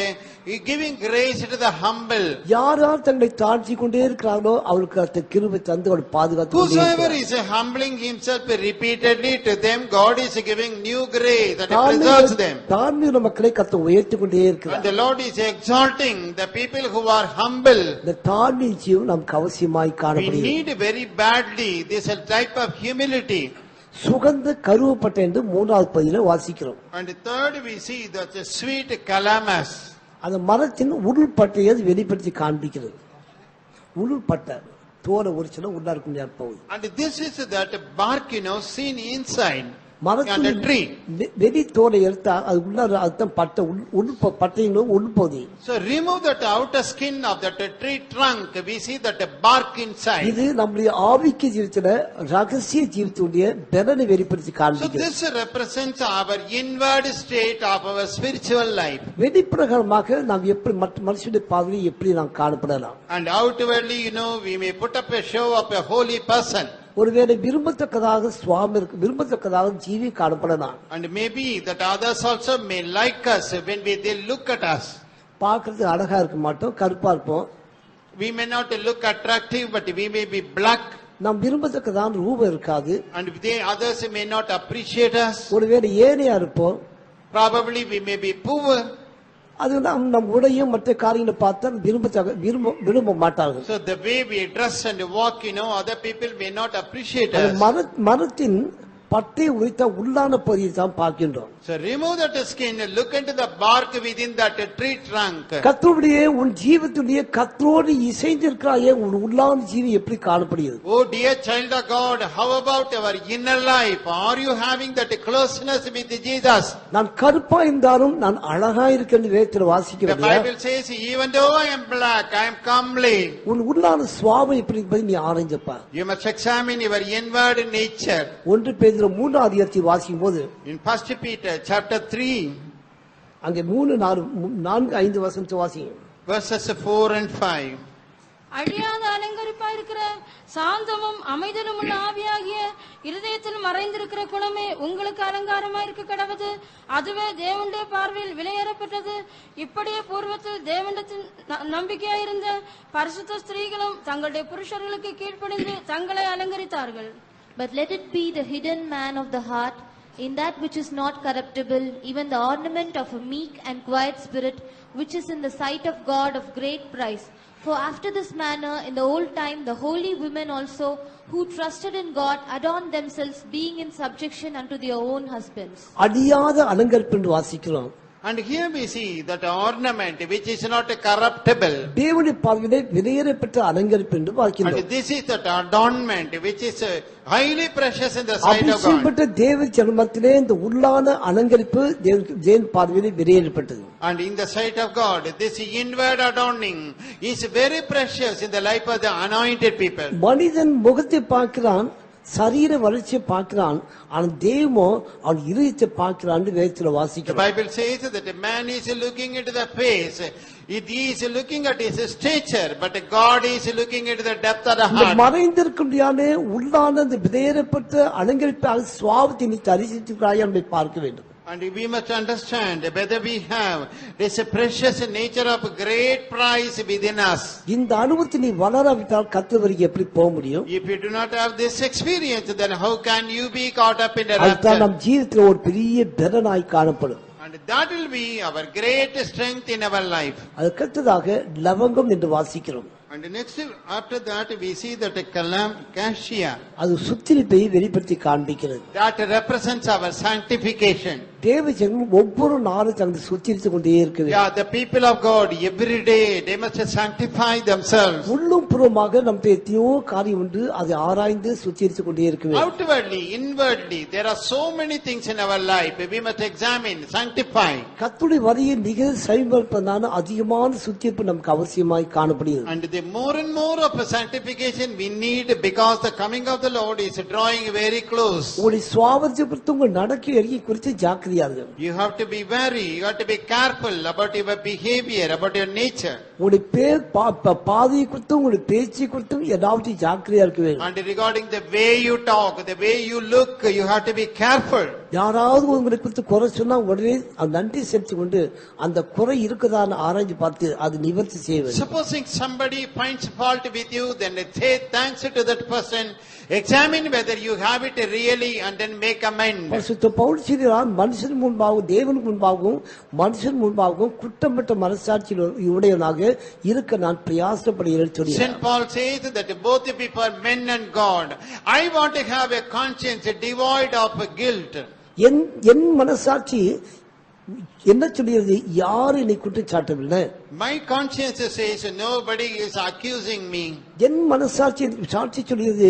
giving grace to the humble. யார் யார் தங்களை தாழ்த்தி கொண்டே இருக்கிறார்களோ அவருக்கு கர்த்தர் கிருபை தந்து அவர் பாதுகாத்து கொண்டே Whosoever இருக்கிறார். is humbling himself repeatedly to them, God is giving new grace that preserves them. தாழ்மையுள்ள மக்களை கர்த்தர் உயர்த்தி கொண்டே And இருக்கிறார். the Lord is exalting the people who are humble. இந்த தாழ்மை ஜீவன் நமக்கு அவசியமாய் We காணப்படுகிறது. need very badly this type of humility. சுகந்த கருவப்பட்ட என்று 3வது பகுதியில வாசிக்கிறோம். And third, we see that the sweet calamus. அந்த மரத்தின் உள்பட்டையை அது வெளிப்படுத்தி காண்பிக்கிறது. உள்பட்டை தோலை உரிச்சுனா உள்ளா இருக்க முடியாது போகுது. And this is that bark, seen inside. And the மரத்தின் tree. வெளி தோலை எடுத்தா அது உள்ள அதுதான் பட்டை பட்டைங்களும் உள்பகுதி. So remove that outer skin of that tree trunk, we see that bark inside. இது நம்முடைய ஆவிக்கு ஜீவித்துல ரகசிய ஜீவித்துடைய பலனை வெளிப்படுத்தி So காண்பிக்கிறது. this represents our inward state of our spiritual life. வெளிப்பிரகாரமாக நாம் எப்படி மனுஷனுடைய பார்வையில் எப்படி நாம் காணப்படலாம். And outwardly, we may put up a show of a holy person. ஒருவேளை விரும்பத்தக்கதாக சுவாமி இருக்கு, விரும்பத்தக்கதாக ஜீவி காணப்படலாம். And maybe that others also may like us when they look at us. பார்க்கறது அழகா இருக்க மாட்டோம், கருப்பா இருப்போம். We may not look attractive, but we may be black. நாம் விரும்பத்தக்கதான் ரூபம் இருக்காது. And others may not appreciate us. ஒருவேளை ஏனையா இருப்போம். Probably we may be poor. அது நம் உடையும் மற்ற காரியங்களை பார்த்தா விரும்ப மாட்டார்கள். So the way we dress and walk, other people may not appreciate us. மரத்தின் பட்டை உரித்த உள்ளான பகுதியை தான் பார்க்கின்றோம். So remove that skin, look into the bark within that tree trunk. கர்த்தருடைய உன் ஜீவத்துடைய கர்த்தரோடு இசைந்திருக்கிறாயே உன் உள்ளான ஜீவி எப்படி காணப்படுகிறது? Oh dear child of God, how about our inner life? Are you having that closeness with Jesus? நான் கருப்பா இருந்தாலும் நான் அழகா இருக்கேன்னு வேதத்தில் வாசிக்கிறேன். The Bible says even though I am black, I am comely. உன் உள்ளான சுபாவம் எப்படி என்பதை நீ ஆராய்ஞ்சப்பா. You must examine your inward nature. 1 பேதுரு 3 அதிகாரத்தை வாசிக்கும் போது in 1 Peter chapter 3 அங்கே 3-4-5 வசனத்தை வாசிங்க. verses 4 and 5. அழியாத அலங்கரிப்பா இருக்கிற சாந்தமும் அமைதலும் உள்ள ஆவியாகிய இருதயத்தில் மறைந்திருக்கிற குணமே உங்களுக்கு அலங்காரமா இருக்க கடவுது. அதுவே தேவனுடைய பார்வையில் விலையேறப்பட்டது. இப்படியே பூர்வத்தில் தேவனிடத்தில் நம்பிக்கையாயிருந்த பரிசுத்த ஸ்திரீகளும் தங்களுடைய புருஷர்களுக்கு கீழ்ப்படிந்து தங்களை அலங்கரித்தார்கள். But let it be the hidden man of the heart, in that which is not corruptible, even the ornament of a meek and quiet spirit, which is in the sight of God of great price. For after this manner in the old time the holy women also, who trusted in God, adorned themselves, being in subjection unto their own husbands. அடியாத அலங்கரிப்பு என்று வாசிக்கிறோம். And here we see that ornament which is not corruptible. தேவனுடைய பார்வையிலே விலையேறப்பட்ட அலங்கரிப்பு என்று பார்க்கிறோம். And this is that adornment which is highly precious in the sight of God. அபிஷேகப்பட்ட தேவ ஜனமத்திலே இந்த உள்ளான அலங்கரிப்பு தேவன் பார்வையிலே விலையேறப்பட்டது. And in the sight of God, this inward adorning is very precious in the life of the anointed people. மனிதன் முகத்தை பார்க்கிறான், சரீர வளர்ச்சியை பார்க்கிறான், ஆனால் தேவமோ அவன் இதயத்தை பார்க்கிறான் வேதத்தில் The வாசிக்கிறோம். Bible says that a man is looking into the face, he is looking at his stature, but God is looking into the depth of the இந்த heart. மறைந்திருக்கின்ற உள்ளான இந்த விலையேறப்பட்ட அலங்கரிப்பாக சுவாபத்தை நீ தரிசித்திருக்கிறாய் என்பதை பார்க்க வேண்டும். And we must understand whether we have this precious nature of great price within us. இந்த அனுபவத்தை நீ வளராவிட்டால் கர்த்தர் வரைக்கும் எப்படி போக முடியும்? If you do not have this experience, then how can you be caught up in the அதுதான் rapture? நம் ஜீவிதத்தில் ஒரு பெரிய பெலனாய் காணப்படும். And that will be our great strength in our life. அதுக்கடுத்ததாக லவங்கம் என்று வாசிக்கிறோம். And next, after that, we see that cassia. அது சுத்திரிப்பை வெளிப்படுத்தி காண்பிக்கிறது. That represents our sanctification. தேவ ஜனம் ஒவ்வொரு நாளும் தங்களை சுத்திரித்துக் கொண்டே இருக்க வேண்டும். Yeah, the people of God every day they must sanctify themselves. உள்ளும் புறமாக நமக்கு எத்தனையோ காரியம் உண்டு, அதை ஆராய்ந்து சுத்திரித்துக் கொண்டே இருக்க வேண்டும். Outwardly, inwardly, there are so many things in our life. We must examine, sanctify. கர்த்தருடைய வரியை மிக சமீபமான அதிகமான சுத்திரிப்பு நமக்கு அவசியமாய் காணப்படுகிறது. And the more and more of sanctification we need, because the coming of the Lord is drawing very close. உங்களுடைய சுவாபத்தை குறித்து உங்கள் நடக்கை அறிக்கை குறித்து ஜாக்கிரதையாக. You have to be wary, you have to be careful about your behavior, about your nature. உங்களுடைய பாதையை குறித்தும் உங்களுடைய பேச்சை குறித்தும் எல்லாவற்றையும் ஜாக்கிரதையா இருக்க வேண்டும். And regarding the way you talk, the way you look, you have to be careful. யாராவது உங்களை குறித்து குறை சொன்னா உடனே நன்றி செலுத்தி கொண்டு அந்த குறை இருக்குதான்னு ஆராய்ச்சி பார்த்து அது நிவர்த்தி செய்ய வேண்டும். Supposing somebody finds fault with you, then say thanks to that person. Examine whether you have it really and then make amends. பரிசுத்த பவுல் சொல்கிறார், மனுஷன் முன்பாகவும் தேவனுக்கு முன்பாகவும் மனுஷன் முன்பாகவும் குற்றமற்ற மனசாட்சி உடையவனாக இருக்க நான் பிரயாசப்படுகிறேன் சொல்கிறார். Saint Paul says that both before men and God, I want to have a conscience devoid of guilt. என் மனசாட்சி என்ன சொல்கிறது? யாரும் என்னை குற்றம் சாட்டவில்லை. My conscience says nobody is accusing me. என் மனசாட்சி சாட்சி சொல்கிறது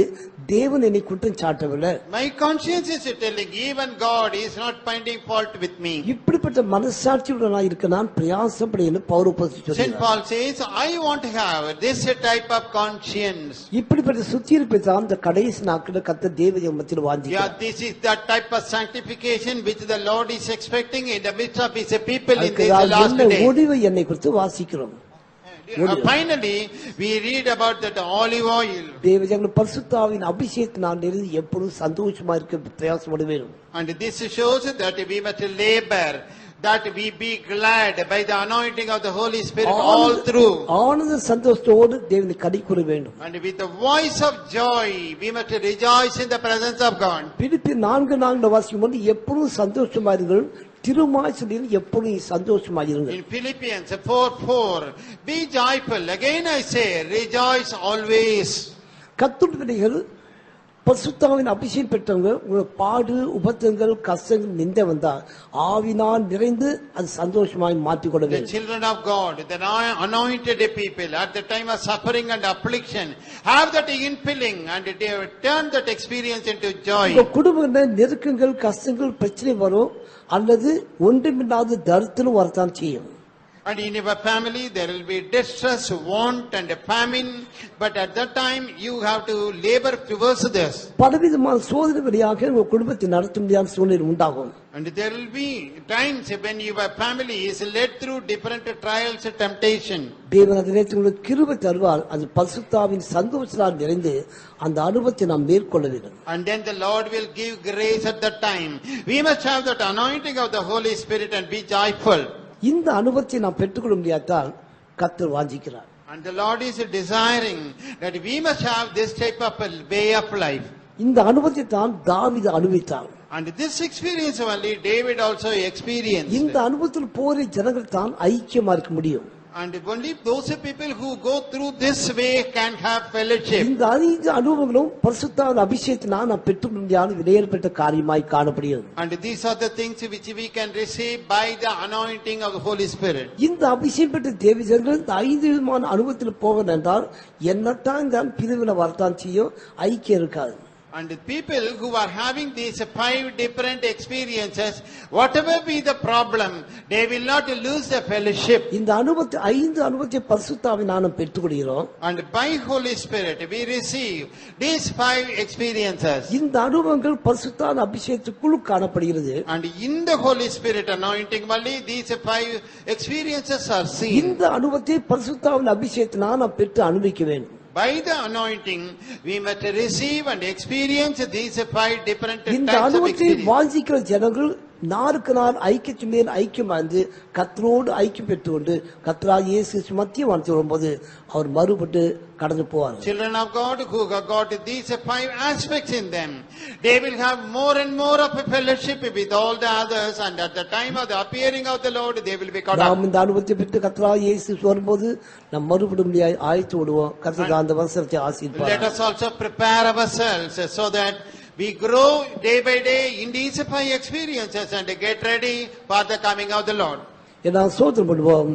தேவன் என்னை குற்றம் சாட்டவில்லை. My conscience is telling even God is not finding fault with me. இப்படிப்பட்ட மனசாட்சியுடன் நான் இருக்க நான் பிரயாசப்படுகிறேன் பவுல் சொல்கிறார். Saint Paul says I want to have this type of conscience. இப்படிப்பட்ட சுத்தியிருப்பை தான் இந்த கடைசி நாட்களில் கர்த்தர் தேவனுடைய மத்தியில் Yeah, வாஞ்சிக்கிறார். this is that type of sanctification which the Lord is expecting in the midst of his people in these last days. முடிவை என்னை குறித்து வாசிக்கிறோம். Finally, we read about that olive oil. தேவஜனங்கள் பரிசுத்தாவின் அபிஷேகத்தினால் நிறைந்து எப்பொழுதும் சந்தோஷமா இருக்க பிரயாசப்பட வேண்டும். And this shows that we must labor that we be glad by the anointing of the Holy Spirit all through. ஆனந்த சந்தோஷத்தோடு தேவனை கடி கூற வேண்டும். And with the voice of joy, we must rejoice in the presence of God. பிலிப்பியர் 4:4 வாசிக்கும்போது எப்பொழுதும் சந்தோஷமாயிருங்கள், திருமாய்ச்சலில் எப்பொழுதும் சந்தோஷமாயிருங்கள். In Philippians 4:4, be joyful. Again I say, rejoice always. கர்த்தருடைய பிள்ளைகள் பரிசுத்தாவின் அபிஷேகம் பெற்றவங்க உங்களுக்கு பாடு உபத்திரங்கள் கஷ்டங்கள் நிந்தை வந்தா ஆவினால் நிறைந்து அது சந்தோஷமாய் மாற்றிக்கொள்ள The வேண்டும். children of God, the anointed people at the time of suffering and affliction have that infilling and they have turned that experience into joy. உங்க குடும்பத்தில் நெருக்கங்கள் கஷ்டங்கள் பிரச்சனை வரும் அல்லது ஒன்றுமில்லாத தரித்திரம் வரத்தான் செய்யும். And in your family there will be distress, want and famine, but at that time you have to labor towards this. பலவிதமான சோதனை வழியாக உங்க குடும்பத்தை நடத்த முடியாத சூழ்நிலை உண்டாகும். And there will be times when your family is led through different trials and temptation. தேவன் அந்த நேரத்தில் உங்களுக்கு கிருபை தருவார். அது பரிசுத்தாவின் சந்தோஷத்தால் நிறைந்து அந்த அனுபவத்தை நாம் மேற்கொள்ள வேண்டும். And then the Lord will give grace at that time. We must have that anointing of the Holy Spirit and be joyful. இந்த அனுபவத்தை நாம் பெற்றுக்கொள்ள முடியாதால் கர்த்தர் வாஞ்சிக்கிறார். And the Lord is desiring that we must have this type of a way of life. இந்த அனுபவத்தை தான் தாவீது அனுபவித்தார். And this experience only David also experienced. இந்த அனுபவத்தில் போற ஜனங்கள் தான் ஐக்கியமா இருக்க முடியும். And only those people who go through this way can have fellowship. இந்த 5 அனுபவங்களும் பரிசுத்தாவின் அபிஷேகத்தினால் நாம் பெற்றுக்கொள்ள முடியாத விலையேறப்பட்ட காரியமாய் காணப்படுகிறது. And these are the things which we can receive by the anointing of the Holy Spirit. இந்த அபிஷேகம் பெற்ற தேவஜனங்கள் இந்த 5 விதமான அனுபவத்தில் போகணும் என்றால் என்னத்தான் தான் பிரிவினை வரத்தான் செய்யும், ஐக்கியம் இருக்காது. And the people who are having these 5 different experiences, whatever be the problem, they will not lose the fellowship. இந்த அனுபவத்தை 5 அனுபவத்தை பரிசுத்தாவினால் நாம் பெற்றுக்கொள்கிறோம். And by Holy Spirit we receive these 5 experiences. இந்த அனுபவங்கள் பரிசுத்தாவின் அபிஷேகத்துக்குள் காணப்படுகிறது. And in the Holy Spirit anointing only these 5 experiences are seen. இந்த அனுபவத்தை பரிசுத்தாவின் அபிஷேகத்தினால் நாம் பெற்று அனுபவிக்க வேண்டும். By the anointing we must receive and experience these 5 different இந்த types of அனுபவத்தை experience. வாஞ்சிக்கிற ஜனங்கள் நாளுக்கு நாள் ஐக்கியத்து மேல் ஐக்கியமாந்து கர்த்தரோடு ஐக்கியம் பெற்றுக்கொண்டு கர்த்தராகிய இயேசு கிறிஸ்து மத்திய வாழ்த்து வரும்போது அவர் மறுபட்டு கடந்து போவார். Children of God who have got these 5 aspects in them, they will have more and more of a fellowship with all the others, and at the time of the appearing of the Lord they will be caught up. நாம் இந்த அனுபவத்தை பெற்று கர்த்தராகிய இயேசு கிறிஸ்து வரும்போது நம் மறுபடியும் ஆயத்து விடுவோம். கர்த்தர் அந்த வசனத்தை Let ஆசீர்வதிப்பார். us also prepare ourselves so that we grow day by day in these 5 experiences and get ready for the coming of the Lord. எல்லாம் ஸ்தோத்திரம் பண்ணுவோம்.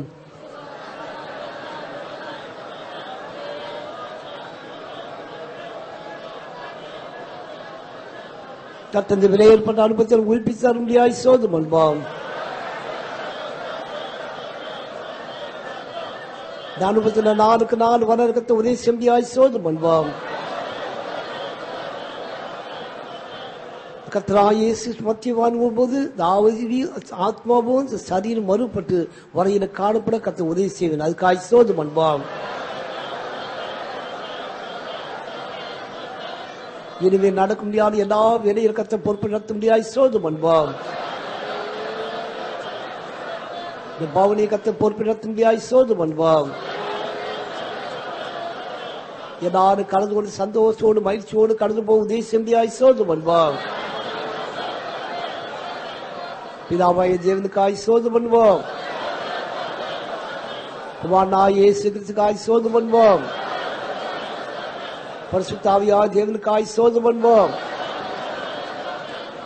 கர்த்தர் விலையேற்பட்ட அனுபவத்தில் உயிர்ப்பித்தார் முடியாய் ஸ்தோத்திரம் பண்ணுவோம். இந்த அனுபவத்தில் நாளுக்கு நாள் வளர்க்கத்தை உதவி செம்பியாய் ஸ்தோத்திரம் பண்ணுவோம். கர்த்தராகிய இயேசு மத்திய வாழ்வும்போது ஆத்மாவும் சரீரம் மறுபட்டு வரையில காணப்பட கர்த்தர் உதவி செய்வேன். அதுக்காக ஸ்தோத்திரம் பண்ணுவோம். இனிமே நடக்க முடியாத எல்லா வேலையில் கர்த்தர் பொறுப்பு நடத்த முடியாது ஸ்தோத்திரம் பண்ணுவோம். இந்த பவனியை கர்த்தர் பொறுப்பு நடத்த முடியாது ஸ்தோத்திரம் பண்ணுவோம். எல்லாரும் கலந்து கொண்டு சந்தோஷத்தோடு மகிழ்ச்சியோடு கடந்து போகும் உதவி செம்பியாய் ஸ்தோத்திரம் பண்ணுவோம். பிதாவாகிய தேவனுக்காய் ஸ்தோத்திரம் பண்ணுவோம். குமாரனாகிய இயேசு கிறிஸ்துவுக்காய் ஸ்தோத்திரம் பண்ணுவோம். பரிசுத்த ஆவியாகிய தேவனுக்காய் ஸ்தோத்திரம் பண்ணுவோம்.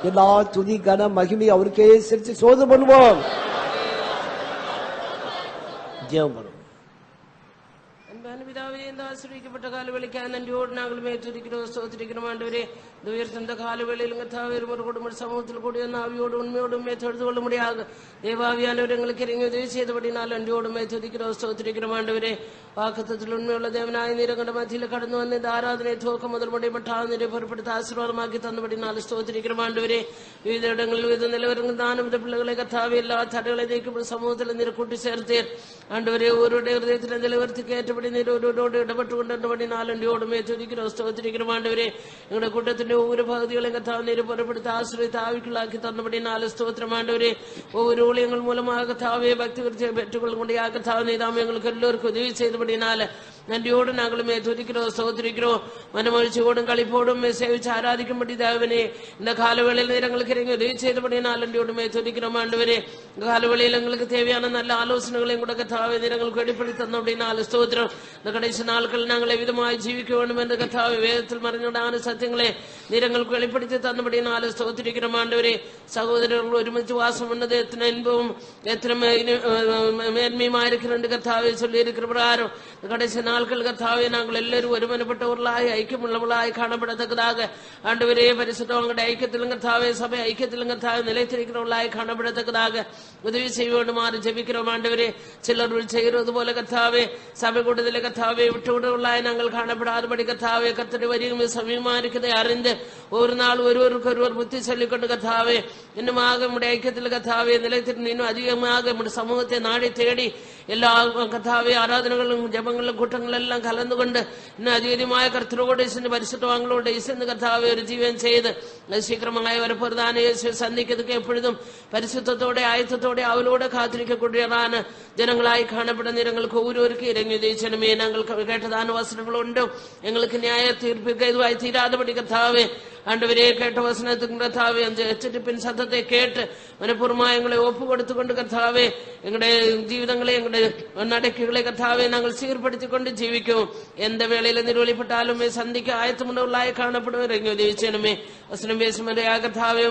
எல்லா துதி கன மகிமை அவருக்கே செலுத்தி ஸ்தோத்திரம் பண்ணுவோம். ஜெபம் பண்ணுவோம். பிதாவே, இந்த ஆசீர்வதிக்கப்பட்ட காலவேளைக்காக நன்றியோடு நாங்கள் மேற்றிருக்கிறோம், ஸ்தோத்திரிக்கிறோம். ஆண்டவரே, இந்த உயர்ந்த காலவேளையில் ஒரு குடும்ப சமூகத்தில் கூடிய ஆவியோடு உண்மையோடு தொழுது கொள்ள முடியாது தேவாவியானவர் எங்களுக்கு இறங்கி உதவி செய்தபடினால் நன்றியோடு துதிக்கிறோம், ஸ்தோத்திரிக்கிறோம். ஆண்டவரே, வாக்குத்தத்தில் உண்மையுள்ள தேவனாய நீரகண்ட மத்தியில் கடந்து வந்து இந்த ஆராதனை துவக்கம் முதல் முறை மட்டாந்திரை பொருட்படுத்த ஆசீர்வாதமாக்கி தந்தபடினால் ஸ்தோத்திரிக்கிறோம். ஆண்டவரே, விவித இடங்களில் வித நிலவரங்கள் தான வித பிள்ளைகளை கத்தாவே எல்லா தடைகளை நீக்கப்படும் சமூகத்தில் நீர் கூட்டி சேர்த்தேன். ஆண்டவரே ஒருவருடைய ஹிருதயத்தில் நிலவரத்துக்கு ஏற்றபடி நீர் ஒருவரோடு இடப்பட்டு கொண்டபடி நாளண்டியோடுமே துதிக்கிறோம் ஸ்தோத்திரிக்கிறோம். ஆண்டவரே எங்களுடைய கூட்டத்தின் ஒவ்வொரு பகுதிகளையும் கர்த்தாவே நீர் பொறுப்படுத்த ஆசிரியத்தை ஆவிக்குள்ளாக்கி தந்தபடி நாலு ஸ்தோத்திரம். ஆண்டவரே ஒவ்வொரு ஊழியங்கள் மூலமாக கர்த்தாவே பக்தி விருத்தியை பெற்றுக்கொள்ளும்படியாக கர்த்தாவே நீதாம் எங்களுக்கு எல்லோருக்கும் உதவி செய்தபடினால நன்றியோடு நாங்களுமே துதிக்கிறோம் ஸ்தோத்திரிக்கிறோம். மனமகிழ்ச்சியோடும் களிப்போடும் சேவிச்சு ஆராதிக்கும்படி தேவனே இந்த காலவேளையில் நீர் எங்களுக்கு இறங்கி உதவி செய்தபடி நாளண்டியோடுமே துதிக்கிறோம். ஆண்டவரே இந்த காலவேளையில் எங்களுக்கு தேவையான நல்ல ஆலோசனைகளையும் கூட கர்த்தாவே நீர் எங்களுக்கு வெளிப்படுத்தி தந்தபடினால ஸ்தோத்திரம். இந்த கடைசி நாட்கள் நாங்கள் எவ்விதமாய் ஜீவிக்க வேண்டும் என்று கர்த்தாவே வேதத்தில் மறைந்துடான சத்தியங்களே நீர் எங்களுக்கு வெளிப்படுத்தி தந்தபடினால ஸ்தோத்திரிக்கிறோம். ஆண்டவரே சகோதரர்கள் ஒருமிச்சு வாசம் பண்ணது எத்தனை இன்பமும் எத்தனை மேன்மையுமாயிருக்கிறது கர்த்தாவே சொல்லி இருக்கிற பிரகாரம் கடைசி நாட்கள் கர்த்தாவே நாங்கள் எல்லாரும் ஒருமனப்பட்டவர்களாய் ஐக்கியமுள்ளவர்களாய் காணப்படத்தக்கதாக ஆண்டவரே பரிசுத்தவங்களுடைய ஐக்கியத்திலும் கர்த்தாவே சபை ஐக்கியத்திலும் கர்த்தாவே நிலைத்திருக்கிறவர்களாய் காணப்படத்தக்கதாக உதவி செய்ய வேண்டுமாறு ஜெபிக்கிறோம். ஆண்டவரே சிலர் செய்கிறது போல கர்த்தாவே சபை கூட்டத்திலே கர்த்தாவே விட்டுவிடுவர்களாய் நாங்கள் காணப்படாதபடி கர்த்தாவே கர்த்தருடைய வரியும் சமயமா இருக்கிறதை அறிந்து ஒரு நாள் ஒருவருக்கு ஒருவர் புத்தி சொல்லிக் கொண்டு கர்த்தாவே இன்னுமாக நம்முடைய ஐக்கியத்தில் கர்த்தாவே நிலைத்திருந்து இன்னும் அதிகமாக நம்முடைய சமூகத்தை நாடி தேடி எல்லா கர்த்தாவே ஆராதனைகளும் ஜபங்களும் கூட்டங்கள் எல்லாம் கலந்து கொண்டு இன்னும் அதிகமாக கர்த்தரோடு இசைந்து பரிசுத்தவாங்களோடு இசைந்து கர்த்தாவே ஒரு ஜீவன் செய்து சீக்கிரமாக வரப்போறதான சந்திக்கிறதுக்கு எப்பொழுதும் பரிசுத்தத்தோட ஆயத்தத்தோட அவளோட காத்திருக்கக்கூடியதான ஜனங்களாய் காணப்பட எங்களுக்கு ஒவ்வொருவருக்கும் இறங்கி உதவிச்சனமே. நாங்கள் கேட்டதான வசனங்கள் உண்டும் எங்களுக்கு நியாய தீர்ப்புக்கு எதுவாய் தீராதபடி கர்த்தாவே ஆண்டவரே கேட்ட வசனத்துக்கு கர்த்தாவே அந்த எச்சரிப்பின் சத்தத்தை கேட்டு மனப்பூர்வமா எங்களை ஒப்பு கொடுத்து கொண்டு கர்த்தாவே எங்களுடைய ஜீவிதங்களை எங்களுடைய நடக்கைகளை கர்த்தாவே நாங்கள் சீர்படுத்திக் கொண்டு ஜீவிக்கும். எந்த வேளையில நிர்வழிப்பட்டாலுமே சந்திக்க ஆயத்தமுள்ளவர்களாய் காணப்படும் இறங்கி உதவி செய்யணுமே. வசனம் பேசும்படியாக கர்த்தாவே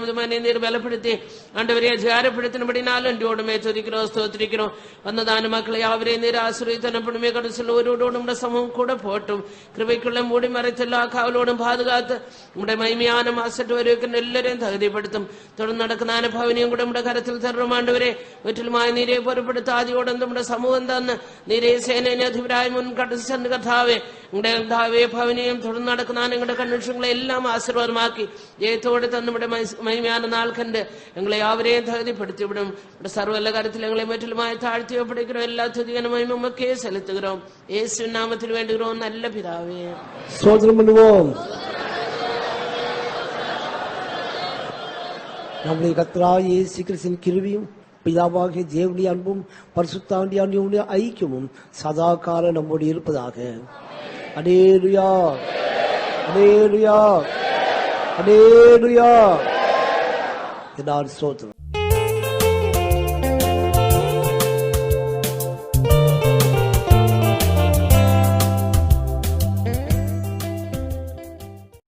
நீர் பலப்படுத்தி ஆண்டவரே அதிகாரப்படுத்தினபடினாலும் அன்றோடுமே துதிக்கிறோம் ஸ்தோத்திரிக்கிறோம். வந்ததான மக்களை யாவரே நீர் ஆசீர்வதித்தனப்படுமே கடைசியில் ஒருவரோடு நம்முடைய சமூகம் கூட போட்டும் கிருபைக்குள்ள மூடி மறைத்தெல்லா காவலோடும் பாதுகாத்து நம்முடைய மகிமையான மாசட்டு வருவதற்கு எல்லாரையும் தகுதிப்படுத்தும். தொடர்ந்து நடക്കുന്ന അനുഭവനെയും കൂടെ നമ്മുടെ കരത്തിൽ തരണമാണ്ടവരെ വീട്ടിലുമായി നീരെ പൊരുപ്പെടുത്ത ആദ്യോടെ നമ്മുടെ സമൂഹം തന്ന് നീരെ സേനയെ അധിപരായ മുൻകടന്നു ചെന്ന് കർത്താവേ നിങ്ങളുടെ കർത്താവേ ഭവനെയും തുടർന്ന് നടക്കുന്ന നിങ്ങളുടെ കൺവെൻഷനുകളെ എല്ലാം ആശീർവാദമാക്കി ജയത്തോടെ തന്ന് നമ്മുടെ മഹിമயான നാൾ കണ്ട് ഞങ്ങളെ யாவரையும் தகுதிப்படுத்தி விடும். சர்வல்ல கருத்தில் எங்களை மற்றிலுமாய் தாழ்த்தி ஒப்படைக்கிறோம். எல்லா துதிகன மகிமையுமக்கே செலுத்துகிறோம். இயேசு நாமத்தில் வேண்டுகிறோம் நல்ல பிதாவே. ஸ்தோத்திரம் பண்ணுவோம். நம்முடைய கர்த்தராகிய இயேசு கிறிஸ்துவின் கிருபையும் பிதாவாகிய தேவனுடைய அன்பும் பரிசுத்த ஆவியானவருடைய ஐக்கியமும் சதா காலம் நம்மோடு இருப்பதாக. அல்லேலூயா அல்லேலூயா அல்லேலூயா. ஸ்தோத்திரம்.